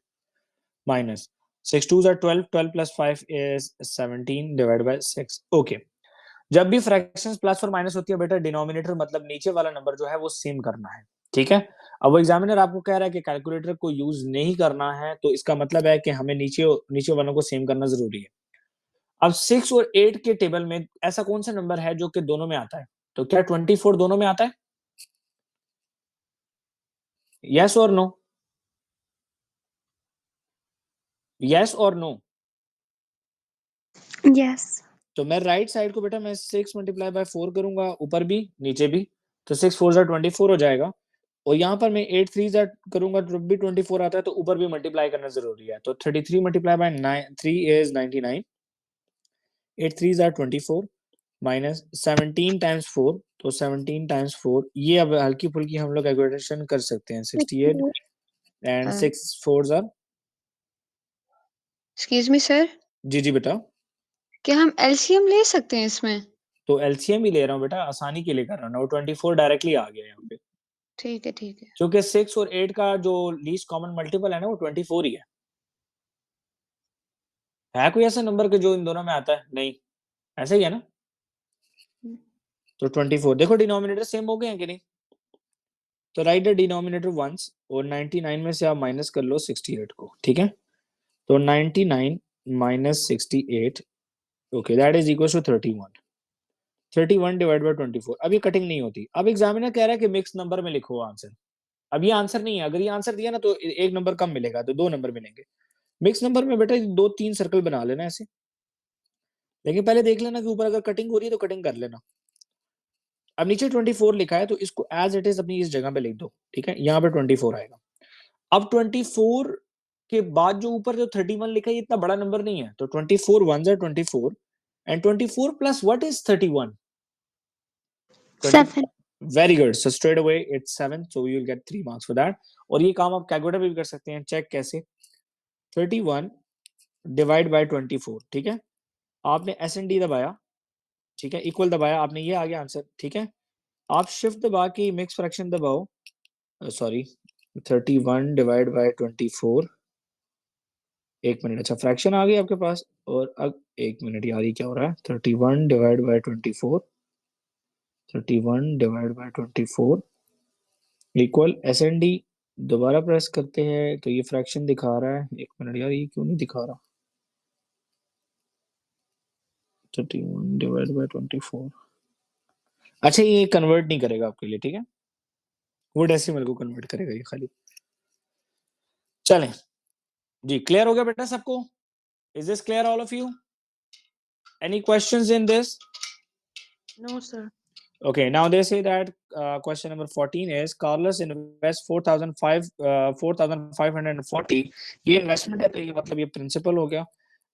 minus 6 2 12, 12 plus 5 is 17 divide by 6. Okay, जब भी फ्रैक्शंस प्लस और माइनस होती है बेटा, डिनोमिनेटर मतलब नीचे वाला नंबर जो है वो सेम करना है. ठीक है, अब वो एग्जामिनर आपको कह रहा है कि कैलकुलेटर को यूज नहीं करना है, तो इसका मतलब है कि हमें नीचे नीचे वालों को सेम करना जरूरी है. अब 6 और 8 के टेबल में ऐसा कौन सा नंबर है जो कि दोनों में आता है? तो क्या 24 दोनों में आता है? यस और नो? यस और नो? Yes. तो मैं राइट साइड को बेटा मैं 6 मल्टीप्लाई बाय 4 करूंगा, ऊपर भी नीचे भी, तो 6 4 24 हो जाएगा. और यहाँ पर मैं 8 3 करूंगा तो भी 24 आता है, तो ऊपर भी मल्टीप्लाई करना जरूरी है. तो 33 multiply by 3 is 99. 8 3 24 minus 17 times 4, तो 17 टाइम्स 4, ये अब हल्की फुल्की हम लोग कैलकुलेशन कर सकते हैं. 68 and 6 4 are. Excuse me, sir. जी जी बेटा. क्या हम LCM ले सकते हैं इसमें? तो एलसीएम ही ले रहा हूँ बेटा, आसानी के लिए कर रहा हूँ. 24 डायरेक्टली आ गया यहाँ पे, ठीक है, ठीक है. क्योंकि 6 और 8 का जो लीस्ट कॉमन मल्टीपल है ना, वो 24 ही है कोई ऐसा नंबर के जो इन दोनों में आता है? नहीं, ऐसा ही है ना. तो 24, देखो डिनोमिनेटर सेम हो गए हैं कि नहीं? तो राइट द डिनोमिनेटर वंस, और 99 में से आप माइनस कर लो 68 को. ठीक है, तो 99 minus 68, okay, that is equal to 31. 31 divide by 24. अब ये कटिंग नहीं होती. अब एग्जामिनर कह रहा है कि मिक्स नंबर में लिखो आंसर. अब ये आंसर नहीं है. अगर ये आंसर दिया ना तो एक नंबर कम मिलेगा, तो 2 नंबर मिलेंगे. मिक्स नंबर में बेटा 2 3 सर्कल बना लेना ऐसे, लेकिन पहले देख लेना कि ऊपर अगर कटिंग हो रही है तो कटिंग कर लेना. अब नीचे 24 लिखा है, तो इसको एज इट इज अपनी इस जगह पे लिख दो. ठीक है, यहाँ पे 24 आएगा. अब 24 के बाद जो ऊपर जो 31 लिखा है, ये इतना बड़ा नंबर नहीं है. तो 24 1 जा 24, and 24 plus what is 31? 7. Very good. So straight away it's 7, so you will get 3 marks for that. और ये काम आप कैलकुलेटर पे भी कर सकते हैं. चेक कैसे? 31 डिवाइड बाय 24. ठीक है, आपने एस एन डी दबाया, ठीक है, इक्वल दबाया आपने, ये आ गया आंसर. ठीक है, आप शिफ्ट दबा के मिक्स फ्रैक्शन दबाओ. Sorry, 31 divide by 24. एक मिनट, अच्छा फ्रैक्शन आ गई आपके पास. और अब एक मिनट यार, ये क्या हो रहा है? 31 divide by 24, 31 divide by 24 equal S and D. दोबारा प्रेस करते हैं तो ये फ्रैक्शन दिखा रहा है. एक मिनट यार, ये क्यों नहीं दिखा रहा? 31 डिवाइड बाय 24. अच्छा, ये कन्वर्ट नहीं करेगा आपके लिए. ठीक है, वो डेसिमल को कन्वर्ट करेगा ये खाली. चलें जी, क्लियर हो गया बेटा सबको? Is this clear all of you? Any questions in this? No, sir. Okay, now they say that question number 14 is Carlos invest 4,540. ये इन्वेस्टमेंट है, तो ये मतलब ये प्रिंसिपल हो गया.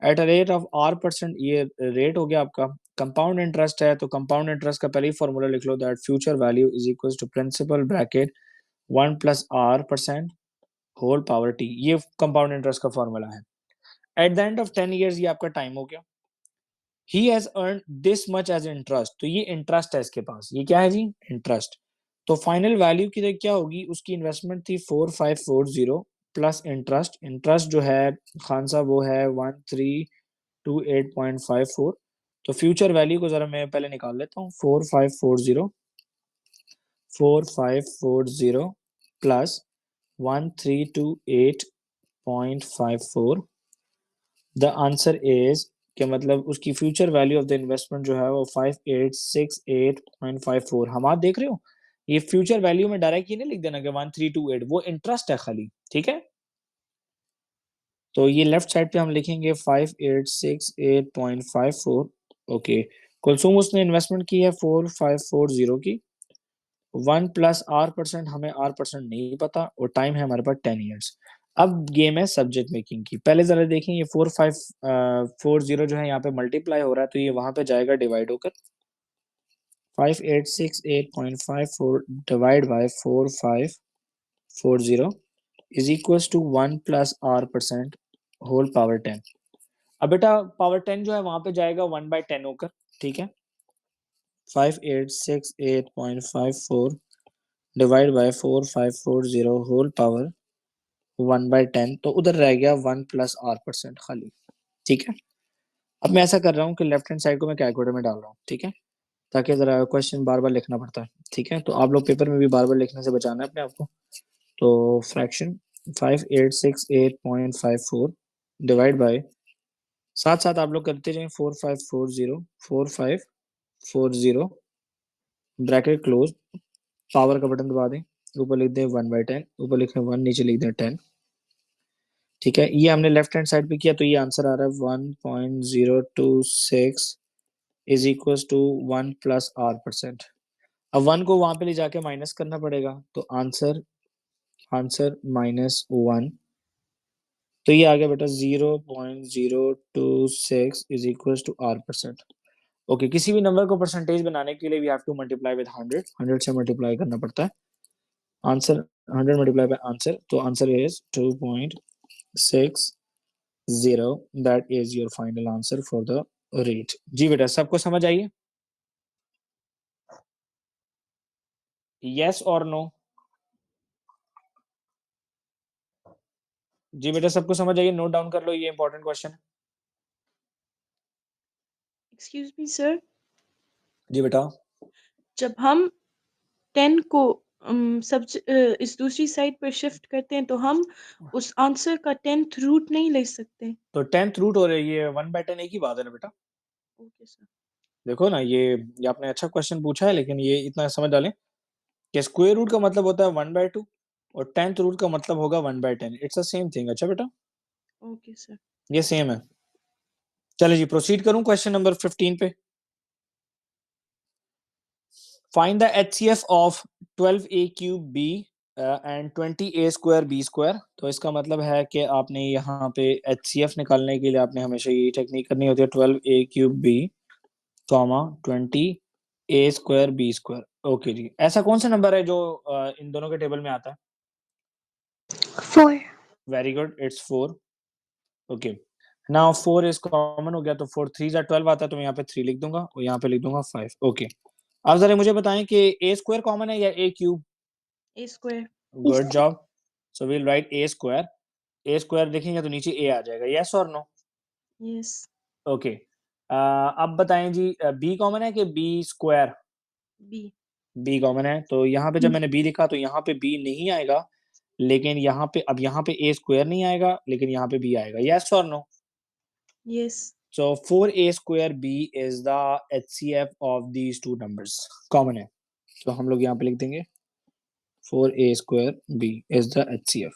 At a rate of R%, ये रेट हो गया आपका। कंपाउंड इंटरेस्ट है तो कंपाउंड इंटरेस्ट का पहले ही फॉर्मूला लिख लो, that future value is equal to principal bracket 1 plus R% whole power t। ये कंपाउंड इंटरेस्ट का फॉर्मूला है। At the end of 10 years, ये आपका टाइम हो गया। He has earn this much as interest, तो ये इंटरेस्ट है इसके पास, ये क्या है जी, इंटरेस्ट। तो फाइनल वैल्यू की क्या होगी, उसकी इन्वेस्टमेंट थी 4540 प्लस इंटरेस्ट। इंटरेस्ट जो है खान साहब वो है 1328.54। तो फ्यूचर वैल्यू को जरा मैं पहले निकाल लेता हूँ, 4540 प्लस 1328.54। द आंसर इज कि मतलब उसकी future value of the investment जो है वो 5868.54। हम आप देख रहे हो, ये फ्यूचर वैल्यू में डायरेक्ट ये नहीं लिख देना कि 1328, वो इंटरेस्ट है खाली, ठीक है। तो ये लेफ्ट साइड पे हम लिखेंगे 5868.54। ओके, कुलसुम उसने इन्वेस्टमेंट की है 4540 की। 1 प्लस R%, हमें R% नहीं पता, और टाइम है हमारे पास 10 ईयर्स। अब गेम है सब्जेक्ट मेकिंग की। पहले जरा देखें, ये 4540 जो है यहाँ पे मल्टीप्लाई हो रहा है, तो ये वहां पे जाएगा डिवाइड होकर। 5868.54 divide by 4540 is equal to 1 plus R% whole power 10। अब बेटा पावर 10 जो है वहां पे जाएगा 1 बाय 10 होकर, ठीक है। 5868.54 divide by 4540 whole power 1 by 10, तो उधर रह गया 1 प्लस R% खाली, ठीक है। अब मैं ऐसा कर रहा हूँ कि लेफ्ट हैंड साइड को मैं कैलकुलेटर में डाल रहा हूँ, ठीक है, ताकि जरा क्वेश्चन बार बार लिखना पड़ता है, ठीक है। तो आप लोग पेपर में भी बार बार लिखने से बचाना है अपने आप को। तो फ्रैक्शन 5868.54 डिवाइड बाय, साथ साथ आप लोग करते जाएं, 4540 ब्रैकेट क्लोज, पावर का बटन दबा दें, ऊपर लिख दें 1 बाय 10, ऊपर लिखें 1, नीचे लिख दें 10, ठीक है। ये हमने लेफ्ट हैंड साइड पे किया, तो ये आंसर आ रहा है 1.026 is equal to 1 plus R%। अब 1 को वहां पे ले जाके माइनस करना पड़ेगा, तो आंसर -1, तो ये आ गया बेटा 0.026 is equal to R%। Okay, किसी भी नंबर को परसेंटेज बनाने के लिए we have to multiply with 100, 100 से मल्टीप्लाई करना पड़ता है। आंसर 100 मल्टीप्लाई बाय आंसर, तो answer is 2.60, that is your final answer for the rate. जी बेटा, सबको समझ आइए, यस और नो? जी बेटा, सबको समझ आइए, नोट डाउन कर लो, ये इंपॉर्टेंट क्वेश्चन है। एक्सक्यूज मी सर, जी बेटा, जब हम 10 को इस दूसरी साइड पर शिफ्ट करते हैं तो हम उस आंसर का 10th रूट नहीं ले सकते? तो 10th रूट हो रही है 1 बाय 10, एक ही बात है ना बेटा। Okay sir. देखो ना, ये आपने अच्छा क्वेश्चन पूछा है, लेकिन ये इतना समझ डालें कि स्क्वायर रूट का मतलब होता है 1 बाय 2 और 10th रूट का मतलब होगा 1 by 10, it's the same thing. अच्छा बेटा, ओके सर। ये सेम है। चलिए जी, प्रोसीड करूं क्वेश्चन नंबर 15 पे। Find the HCF of 12a cube b and 20a square b square. तो इसका मतलब है कि आपने यहाँ पे HCF निकालने के लिए आपने हमेशा यही टेक्निक करनी होती है, 12a cube b comma 20a square b square. Okay जी, ऐसा कौन सा नंबर है जो इन दोनों के टेबल में आता है? 4. Very good, it's 4। Okay, now 4 is common हो गया, तो 4 3 जा 12 आता है, तो मैं यहाँ पे 3 लिख दूंगा और यहाँ पे लिख दूंगा 5। ओके, अब जरा मुझे बताएं कि a स्क्वायर कॉमन है या a cube? A square. Good job, so we'll write a square. a square लिखेंगे तो नीचे a आ जाएगा, यस और नो? यस। ओके, अब बताएं जी, b कॉमन है कि b square? B. b common है, तो यहाँ पे जब मैंने b लिखा तो यहाँ पे b नहीं आएगा, लेकिन यहाँ पे अब यहाँ पे a स्क्वायर नहीं आएगा, लेकिन यहाँ पे b आएगा, यस और no? Yes. So 4a square b is the HCF of these two numbers, common है, तो हम लोग यहाँ पे लिख देंगे 4a square b is the HCF।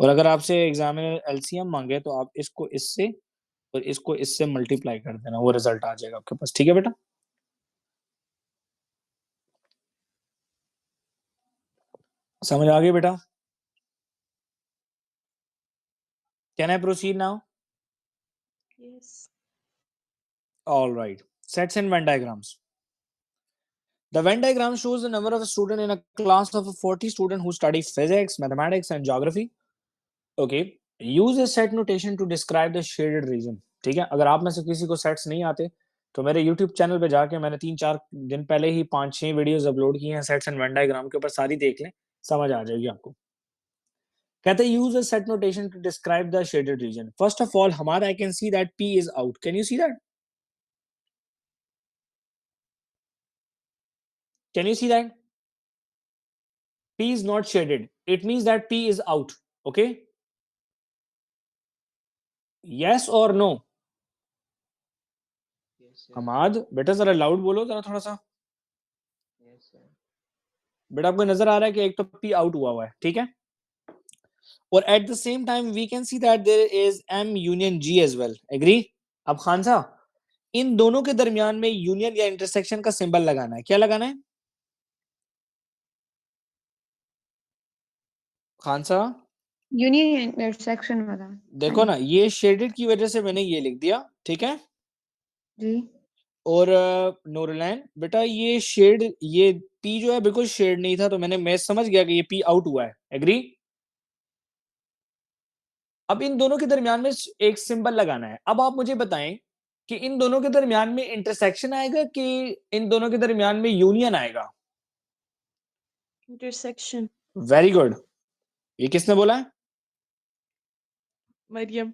और अगर आपसे एग्जामिनर LCM मांगे तो आप इसको इससे और इसको इससे मल्टीप्लाई कर देना, वो रिजल्ट आ जाएगा आपके पास, ठीक है बेटा। समझ आ गई बेटा? Can I proceed now? Yes. All right. Sets and Venn diagrams. The Venn diagram shows the number of students in a class of 40 students who study physics, mathematics, and geography. Okay. Use a set notation to describe the shaded region. ठीक है, अगर आप में से किसी को sets नहीं आते तो मेरे YouTube चैनल पे जाके मैंने 3-4 दिन पहले ही 5-6 वीडियोस अपलोड की हैं सेट्स एंड वेन डायग्राम के ऊपर, सारी देख लें, समझ आ जाएगी आपको। कहते हैं use a set notation to describe the shaded region. First of all हमारा I can see that P is out. Can you see that? Can you see that? P is not shaded. It means that P is out. Okay? Yes or no? Yes, sir. Hamad बेटा जरा loud बोलो जरा थोड़ा सा। Yes, sir. बेटा आपको नजर आ रहा है कि एक तो P आउट हुआ है, ठीक है? और at the same time we can see that there is M union G as well. Agree? अब खान साहब इन दोनों के दरमियान में यूनियन या इंटरसेक्शन का सिंबल लगाना है। क्या लगाना है खान साहब? यूनियन इंटरसेक्शन वाला। देखो ना, ये शेडेड की वजह से मैंने ये लिख दिया, ठीक है? जी। और नूरलैन बेटा ये शेड, ये P जो है बिल्कुल शेड नहीं था, तो मैं समझ गया कि ये P आउट हुआ है। एग्री? अब इन दोनों के दरमियान में एक सिंबल लगाना है। अब आप मुझे बताएं कि इन दोनों के दरमियान में इंटरसेक्शन आएगा कि इन दोनों के दरमियान में यूनियन आएगा? Intersection. Very good. ये किसने बोला है? Maryam.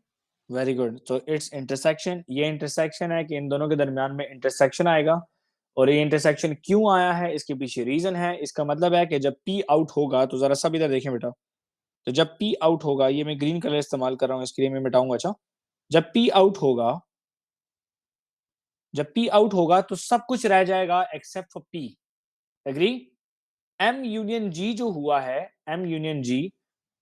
Very good. तो इट्स इंटरसेक्शन। ये इंटरसेक्शन है कि इन दोनों के दरमियान में इंटरसेक्शन आएगा। और ये इंटरसेक्शन क्यों आया है, इसके पीछे रीजन है। इसका मतलब है कि जब P आउट होगा, तो जरा सब इधर देखें बेटा, तो जब P आउट होगा, ये मैं ग्रीन कलर इस्तेमाल कर रहा हूं, इसके लिए मैं मिटाऊंगा। अच्छा, जब P आउट होगा, जब P आउट होगा तो सब कुछ रह जाएगा except for P। Agree? M union G जो हुआ है, M यूनियन G,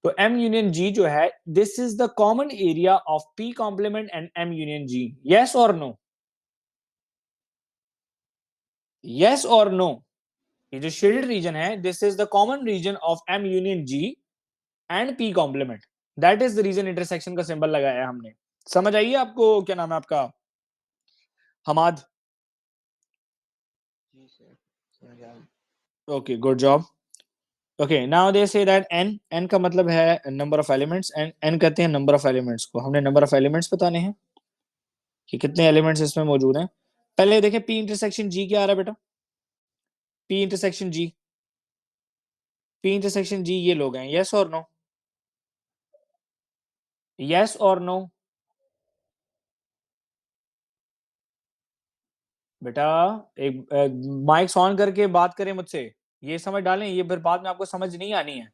तो M यूनियन G जो है, this is the common area of P complement and M union G। Yes और नो? यस और नो? ये जो शेडेड रीजन है, this is the common region of M union G and P complement. That is the region intersection का symbol लगाया है हमने। समझ आइए आपको? क्या नाम है आपका? हमाद। जी सर, समझ आ गया। Okay, good job. Okay, now they say that n का मतलब है number of elements, and n कहते हैं नंबर ऑफ एलिमेंट्स को। हमने नंबर ऑफ एलिमेंट्स बताने हैं कि कितने एलिमेंट्स इसमें मौजूद हैं। पहले देखें P इंटरसेक्शन G क्या आ रहा है बेटा? P intersection G, P intersection G ये लोग हैं। यस और नो? यस और नो? बेटा एक माइक ऑन करके बात करें मुझसे, ये समझ डालें, ये फिर बाद में आपको समझ नहीं आनी है।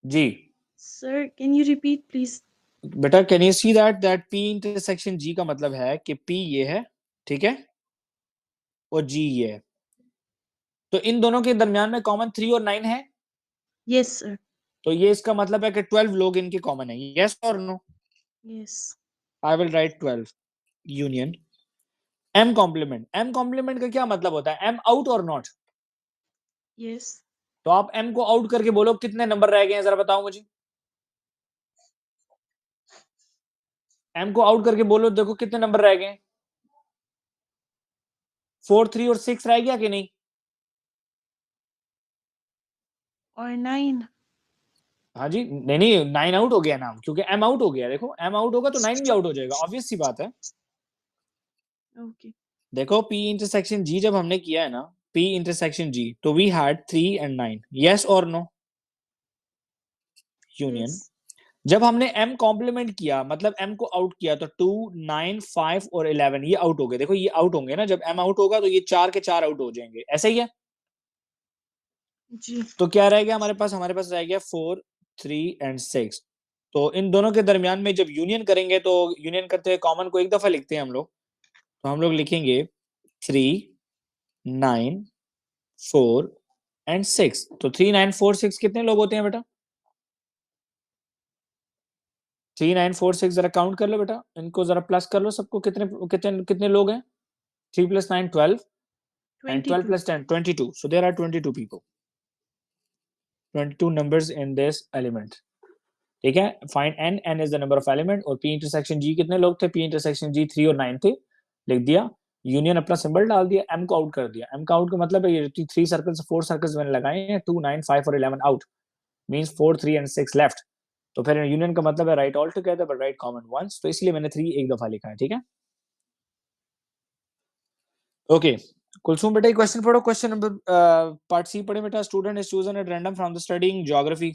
जी Sir, can you repeat, please? बेटा, can you see that P intersection G का मतलब है कि P ये है, ठीक है, और G ये है। तो इन दोनों के दरमियान में कॉमन 3 और 9 है, Yes, sir. तो ये इसका मतलब है कि 12 लोग इनके कॉमन है। यस और no? Yes. I will write 12 union M complement. M complement का क्या मतलब होता है? M आउट और नॉट? Yes. तो आप M को आउट करके बोलो कितने नंबर रह गए हैं, जरा बताओ मुझे। M को आउट करके बोलो, देखो कितने नंबर रह गए। 4, 3 और 6 रह गया कि नहीं? Or 9. हाँ जी, नहीं नहीं, 9 आउट हो गया ना, क्योंकि M आउट हो गया। देखो M आउट होगा तो 9 भी आउट हो जाएगा, ऑब्वियस सी बात है। Okay. देखो P इंटरसेक्शन G जब हमने किया है ना, P इंटरसेक्शन G, तो वी हैड 3 एंड 9। यस और नो? यूनियन। Yes. जब हमने M कॉम्प्लीमेंट किया, मतलब M को आउट किया, तो 2, 9, 5 और 11 ये आउट हो गए। देखो ये आउट होंगे ना, जब M आउट होगा तो ये 4 के 4 आउट हो जाएंगे। ऐसा ही है। जी. तो क्या रह गया हमारे पास? हमारे पास रह गया 4, 3 एंड 6। तो इन दोनों के दरमियान में जब यूनियन करेंगे, तो यूनियन करते हुए कॉमन को एक दफा लिखते हैं हम लोग, तो हम लोग लिखेंगे 3, 9, 4 एंड 6। तो 3, 9, 4, 6 कितने लोग होते हैं बेटा? 3, 9, 4, 6 जरा काउंट कर लो बेटा, इनको जरा प्लस कर लो सबको। कितने कितने कितने लोग हैं? 3 + 9 12 and 12 22. + 10 22. So there are 22 people, 22 numbers in this element. ठीक है, find n, n is the number of element, और p इंटरसेक्शन g कितने लोग थे, p इंटरसेक्शन g 3 और 9 थे, लिख दिया, यूनियन अपना सिंबल डाल दिया, m को आउट कर दिया। m का आउट का मतलब है ये 3 सर्कल्स 4 सर्कल्स मैंने लगाए हैं, 2 9 5 और 11 आउट, मींस 4 3 एंड 6 लेफ्ट। तो फिर यूनियन का मतलब है write all together but write common ones, तो इसलिए मैंने 3 एक दफा लिखा है। ठीक है, ओके कुलसुम बेटा क्वेश्चन पढ़ो, क्वेश्चन नंबर पार्ट सी पढ़े बेटा। Student is chosen at random from the studying geography,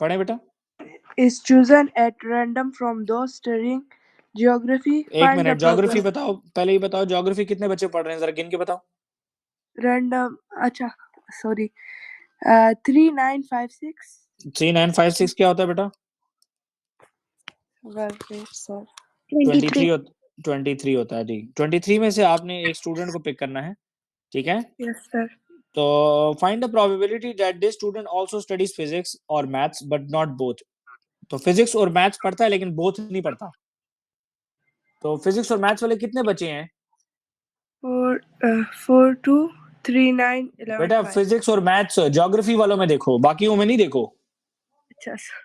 पढ़े बेटा। Is chosen at random from those studying geography. एक Find the minute, geography problem. बताओ, पहले ही बताओ ज्योग्राफी कितने बच्चे पढ़ रहे हैं, जरा गिन के बताओ। Random. Acha. Sorry. 3 9 5 6. 3 9 5 6 क्या होता है बेटा? Well, wait, sir. 23. 23 होता है जी। 23 में से आपने एक स्टूडेंट को पिक करना है, ठीक है। Yes, sir. तो find the probability that this student also studies physics और मैथ्स बट नॉट बोथ। तो फिजिक्स और मैथ्स पढ़ता है लेकिन बोथ नहीं पढ़ता। तो फिजिक्स और मैथ्स वाले कितने बचे हैं 4 2 3 9 11 बेटा? 5. फिजिक्स और मैथ्स ज्योग्राफी वालों में देखो, बाकियों में नहीं देखो। Acha, sir.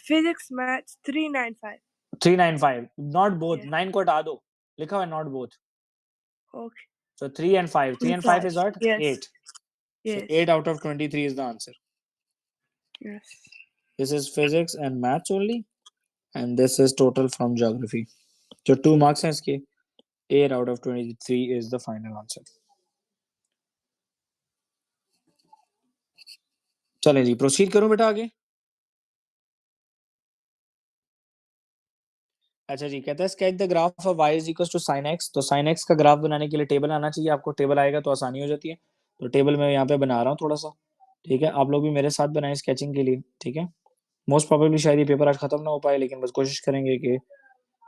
Physics, maths 3 9 5. 3 9 5 not both, Yes. 9 को हटा दो, लिखा हुआ है not both. Okay. So 3 and 5, 3 and 5 is what? Yes. 8. So Yes. 8 out of 23 is the answer. Yes. This is physics and maths only, and this is total from geography. So 2 marks हैं इसके, 8 out of 23 is the final answer. चलें जी, proceed करूं बेटा आगे। अच्छा जी, कहता है sketch the graph of y is equal to sin x। तो sin x का ग्राफ बनाने के लिए टेबल आना चाहिए आपको, टेबल आएगा तो आसानी हो जाती है। तो टेबल मैं यहाँ पे बना रहा हूँ थोड़ा सा, ठीक है। आप लोग भी मेरे साथ बनाएं स्केचिंग के लिए, ठीक है। मोस्ट प्रोबेबली शायद ये पेपर आज खत्म ना हो पाए, लेकिन बस कोशिश करेंगे कि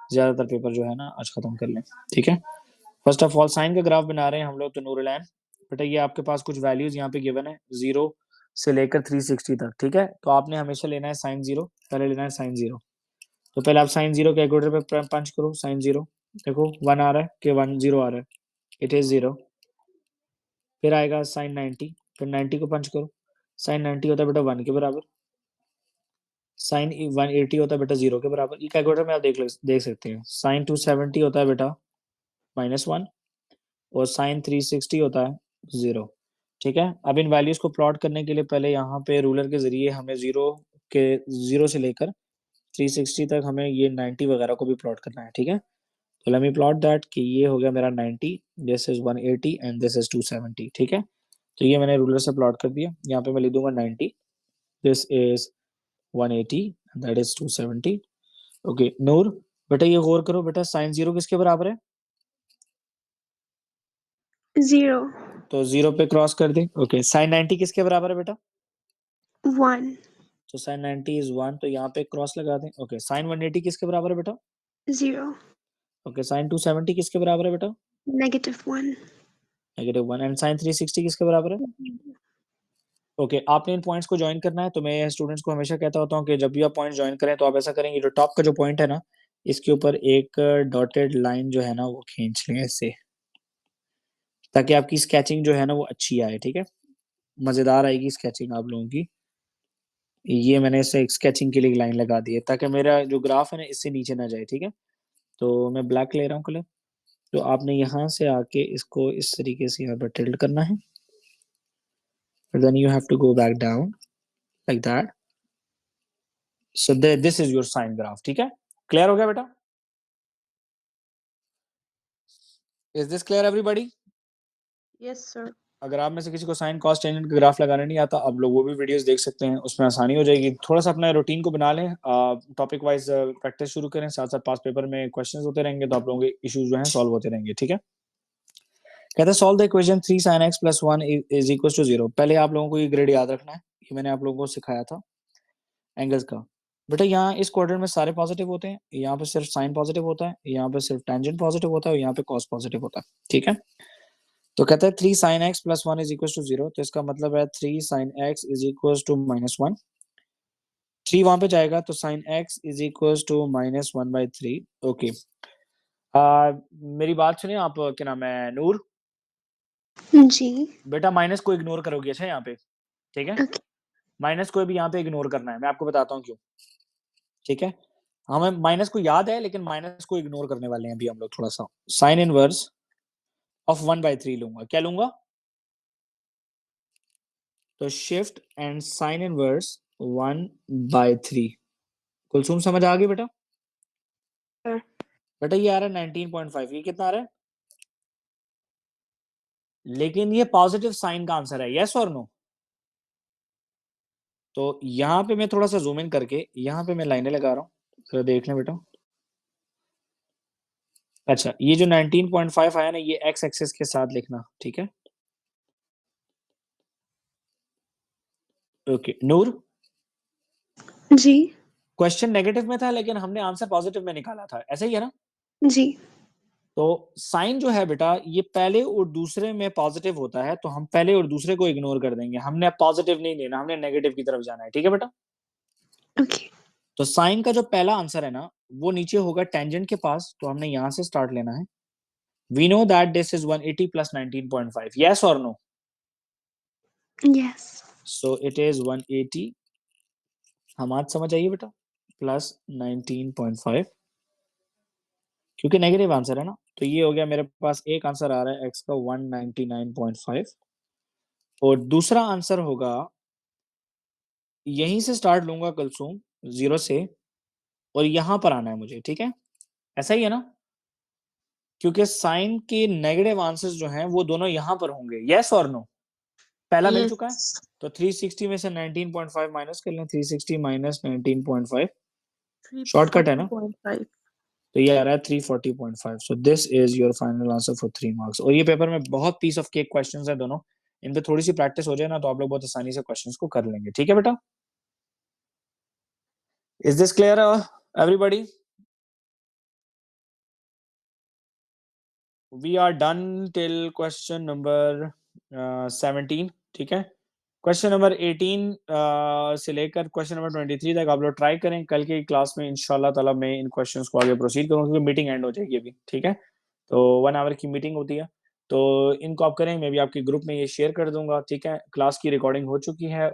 ज्यादातर पेपर जो है ना आज खत्म कर लें, ठीक है। फर्स्ट ऑफ ऑल साइन का ग्राफ बना रहे हैं हम लोग। तो नूरुलैन बेटा, ये आपके पास कुछ वैल्यूज यहाँ पे गिवन है 0 से लेकर 360 तक, ठीक है। तो आपने हमेशा लेना है साइन 0, पहले लेना है साइन 0। तो पहले आप साइन 0 के कैलकुलेटर पे पंच करो, साइन 0 देखो 1 आ रहा है कि 1 0 आ रहा है, इट इज 0। फिर आएगा साइन 90, फिर 90 को पंच करो, साइन 90 होता है बेटा 1 के बराबर, साइन 180 होता है बेटा 0 के बराबर। ये कैलकुलेटर में आप देख सकते हैं। साइन 270 होता है बेटा -1, और साइन 360 होता है 0, ठीक है। अब इन वैल्यूज को प्लॉट करने के लिए पहले यहाँ पे रूलर के जरिए हमें 0 से लेकर 360 तक हमें ये 90 वगैरह को भी प्लॉट करना है, ठीक है। तो लेट मी प्लॉट दैट कि ये हो गया मेरा 90, this is 180 and this is 270, ठीक है। तो ये मैंने रूलर से प्लॉट कर दिया। यहाँ पे मैं लिख दूंगा 90, this is 180, that is 270। Okay Noor बेटा, ये गौर करो बेटा, साइन 0 किसके बराबर है? 0. तो 0 पे क्रॉस कर दे। ओके, साइन 90 किसके बराबर है बेटा? 1. तो साइन 90 इज 1, तो यहाँ पे क्रॉस लगा दें। ओके, साइन 180 किसके बराबर है बेटा? 0. ओके, साइन 270 किसके बराबर है बेटा? -1. -1। एंड साइन 360 किसके बराबर है? ओके, आपने इन पॉइंट्स को ज्वाइन करना है। तो मैं स्टूडेंट्स को हमेशा कहता होता हूँ कि जब भी आप पॉइंट ज्वाइन करें तो आप ऐसा करेंगे, जो टॉप का जो पॉइंट है ना, इसके ऊपर एक डॉटेड लाइन जो है ना वो खींच लें ऐसे, ताकि आपकी स्केचिंग जो है ना वो अच्छी आए, ठीक है। मजेदार आएगी स्केचिंग आप लोगों की। ये मैंने इसे स्केचिंग के लिए लाइन लगा दी है ताकि मेरा जो ग्राफ है ना इससे नीचे ना जाए, ठीक है। तो मैं ब्लैक ले रहा हूँ कलर। तो आपने यहाँ से आके इसको इस तरीके से यहाँ पर टिल्ट करना है, then you have to go back down like that. So this is your sine graph, ठीक है। क्लियर हो गया बेटा? Is this clear everybody? Yes sir. अगर आप में से किसी को साइन कॉस टेंजेंट का ग्राफ लगाना नहीं आता, आप लोग वो भी वीडियोस देख सकते हैं, उसमें आसानी हो जाएगी। थोड़ा सा अपना रूटीन को बना लें, टॉपिक वाइज प्रैक्टिस शुरू करें, साथ साथ पास पेपर में क्वेश्चंस होते रहेंगे तो आप लोगों के इश्यूज जो हैं सॉल्व होते रहेंगे, ठीक है। कहता है solve the equation 3 sin x + 1 is equal to 0। पहले आप लोगों को ये ग्रेड याद रखना है, ये मैंने आप लोगों को सिखाया था एंगल्स का। बेटा यहाँ इस क्वाड्रेंट में सारे पॉजिटिव होते हैं, यहाँ पे सिर्फ साइन पॉजिटिव होता है, यहाँ पे सिर्फ टेंजेंट पॉजिटिव होता है, और यहाँ पे कॉस पॉजिटिव होता है, ठीक है। तो कहता है 3 sin x + 1 is equal to 0। तो इसका मतलब है 3 sin x is equal to -1। 3 वहां पे जाएगा तो sin x is equal to -1/3। Okay, मेरी बात सुनिए आप, क्या नाम है, नूर जी. बेटा, माइनस को इग्नोर करोगे अच्छा यहाँ पे, ठीक है। Okay. माइनस को भी यहाँ पे इग्नोर करना है, मैं आपको बताता हूँ क्यों। ठीक है, हमें माइनस को याद है लेकिन माइनस को इग्नोर करने वाले हैं अभी हम लोग थोड़ा सा। साइन इनवर्स ऑफ 1/3 लूंगा, क्या लूंगा? तो shift and sine inverse 1/3। Kulsum समझ आ गई बेटा? हाँ। बेटा ये आ रहा है 19.5, ये कितना आ रहा है? लेकिन ये पॉजिटिव साइन का आंसर है, यस और नो? तो यहाँ पे मैं थोड़ा सा जूम इन करके यहाँ पे मैं लाइनें लगा रहा हूँ, तो देख लें बेटा। अच्छा, ये जो 19.5 आया ना, ये एक्स एक्सिस के साथ लिखना, ठीक है? ओके नूर, जी क्वेश्चन नेगेटिव में था लेकिन हमने आंसर पॉजिटिव में निकाला था, ऐसा ही है ना? जी तो साइन जो है बेटा, ये पहले और दूसरे में पॉजिटिव होता है, तो हम पहले और दूसरे को इग्नोर कर देंगे, हमने पॉजिटिव नहीं लेना, हमने नेगेटिव की तरफ जाना है, ठीक है बेटा? ओके तो साइन का जो पहला आंसर है ना, वो नीचे होगा टेंजेंट के पास, तो हमने यहां से स्टार्ट लेना है। We know that this is 180 plus 19.5, yes और no? Yes so it is 180, हम आज समझ आइए बेटा, प्लस 19.5, क्योंकि नेगेटिव आंसर है ना, तो ये हो गया मेरे पास एक आंसर आ रहा है एक्स का 199.5, और दूसरा आंसर होगा, यहीं से स्टार्ट लूंगा कुलसुम, 0 से, और यहां पर आना है मुझे, ठीक है? ऐसा ही है ना? क्योंकि साइन के नेगेटिव आंसर्स जो हैं वो दोनों यहां पर होंगे, यस और नो? पहला मिल चुका है, तो 360 में से 19.5 माइनस कर लें, 360 माइनस 19.5, शॉर्टकट है ना? 340.5। तो ये आ रहा है 340.5। सो this is your final answer for 3 marks. और ये पेपर में बहुत पीस ऑफ केक क्वेश्चंस है दोनों, इन पे थोड़ी सी प्रैक्टिस हो जाए ना, तो आप लोग बहुत आसानी से क्वेश्चंस को कर लेंगे, ठीक है बेटा? Is this clear everybody? We are done till question number 17, ठीक है? क्वेश्चन नंबर 18 से लेकर क्वेश्चन नंबर 23 तक आप लोग ट्राई करें। कल की क्लास में इंशाल्लाह ताला मैं इन क्वेश्चंस को आगे प्रोसीड करूंगा, क्योंकि मीटिंग एंड हो जाएगी अभी, ठीक है? तो 1 आवर की मीटिंग होती है, तो इनको आप करें, मैं भी आपके ग्रुप में ये शेयर कर दूंगा, ठीक है? क्लास की रिकॉर्डिंग हो चुकी है,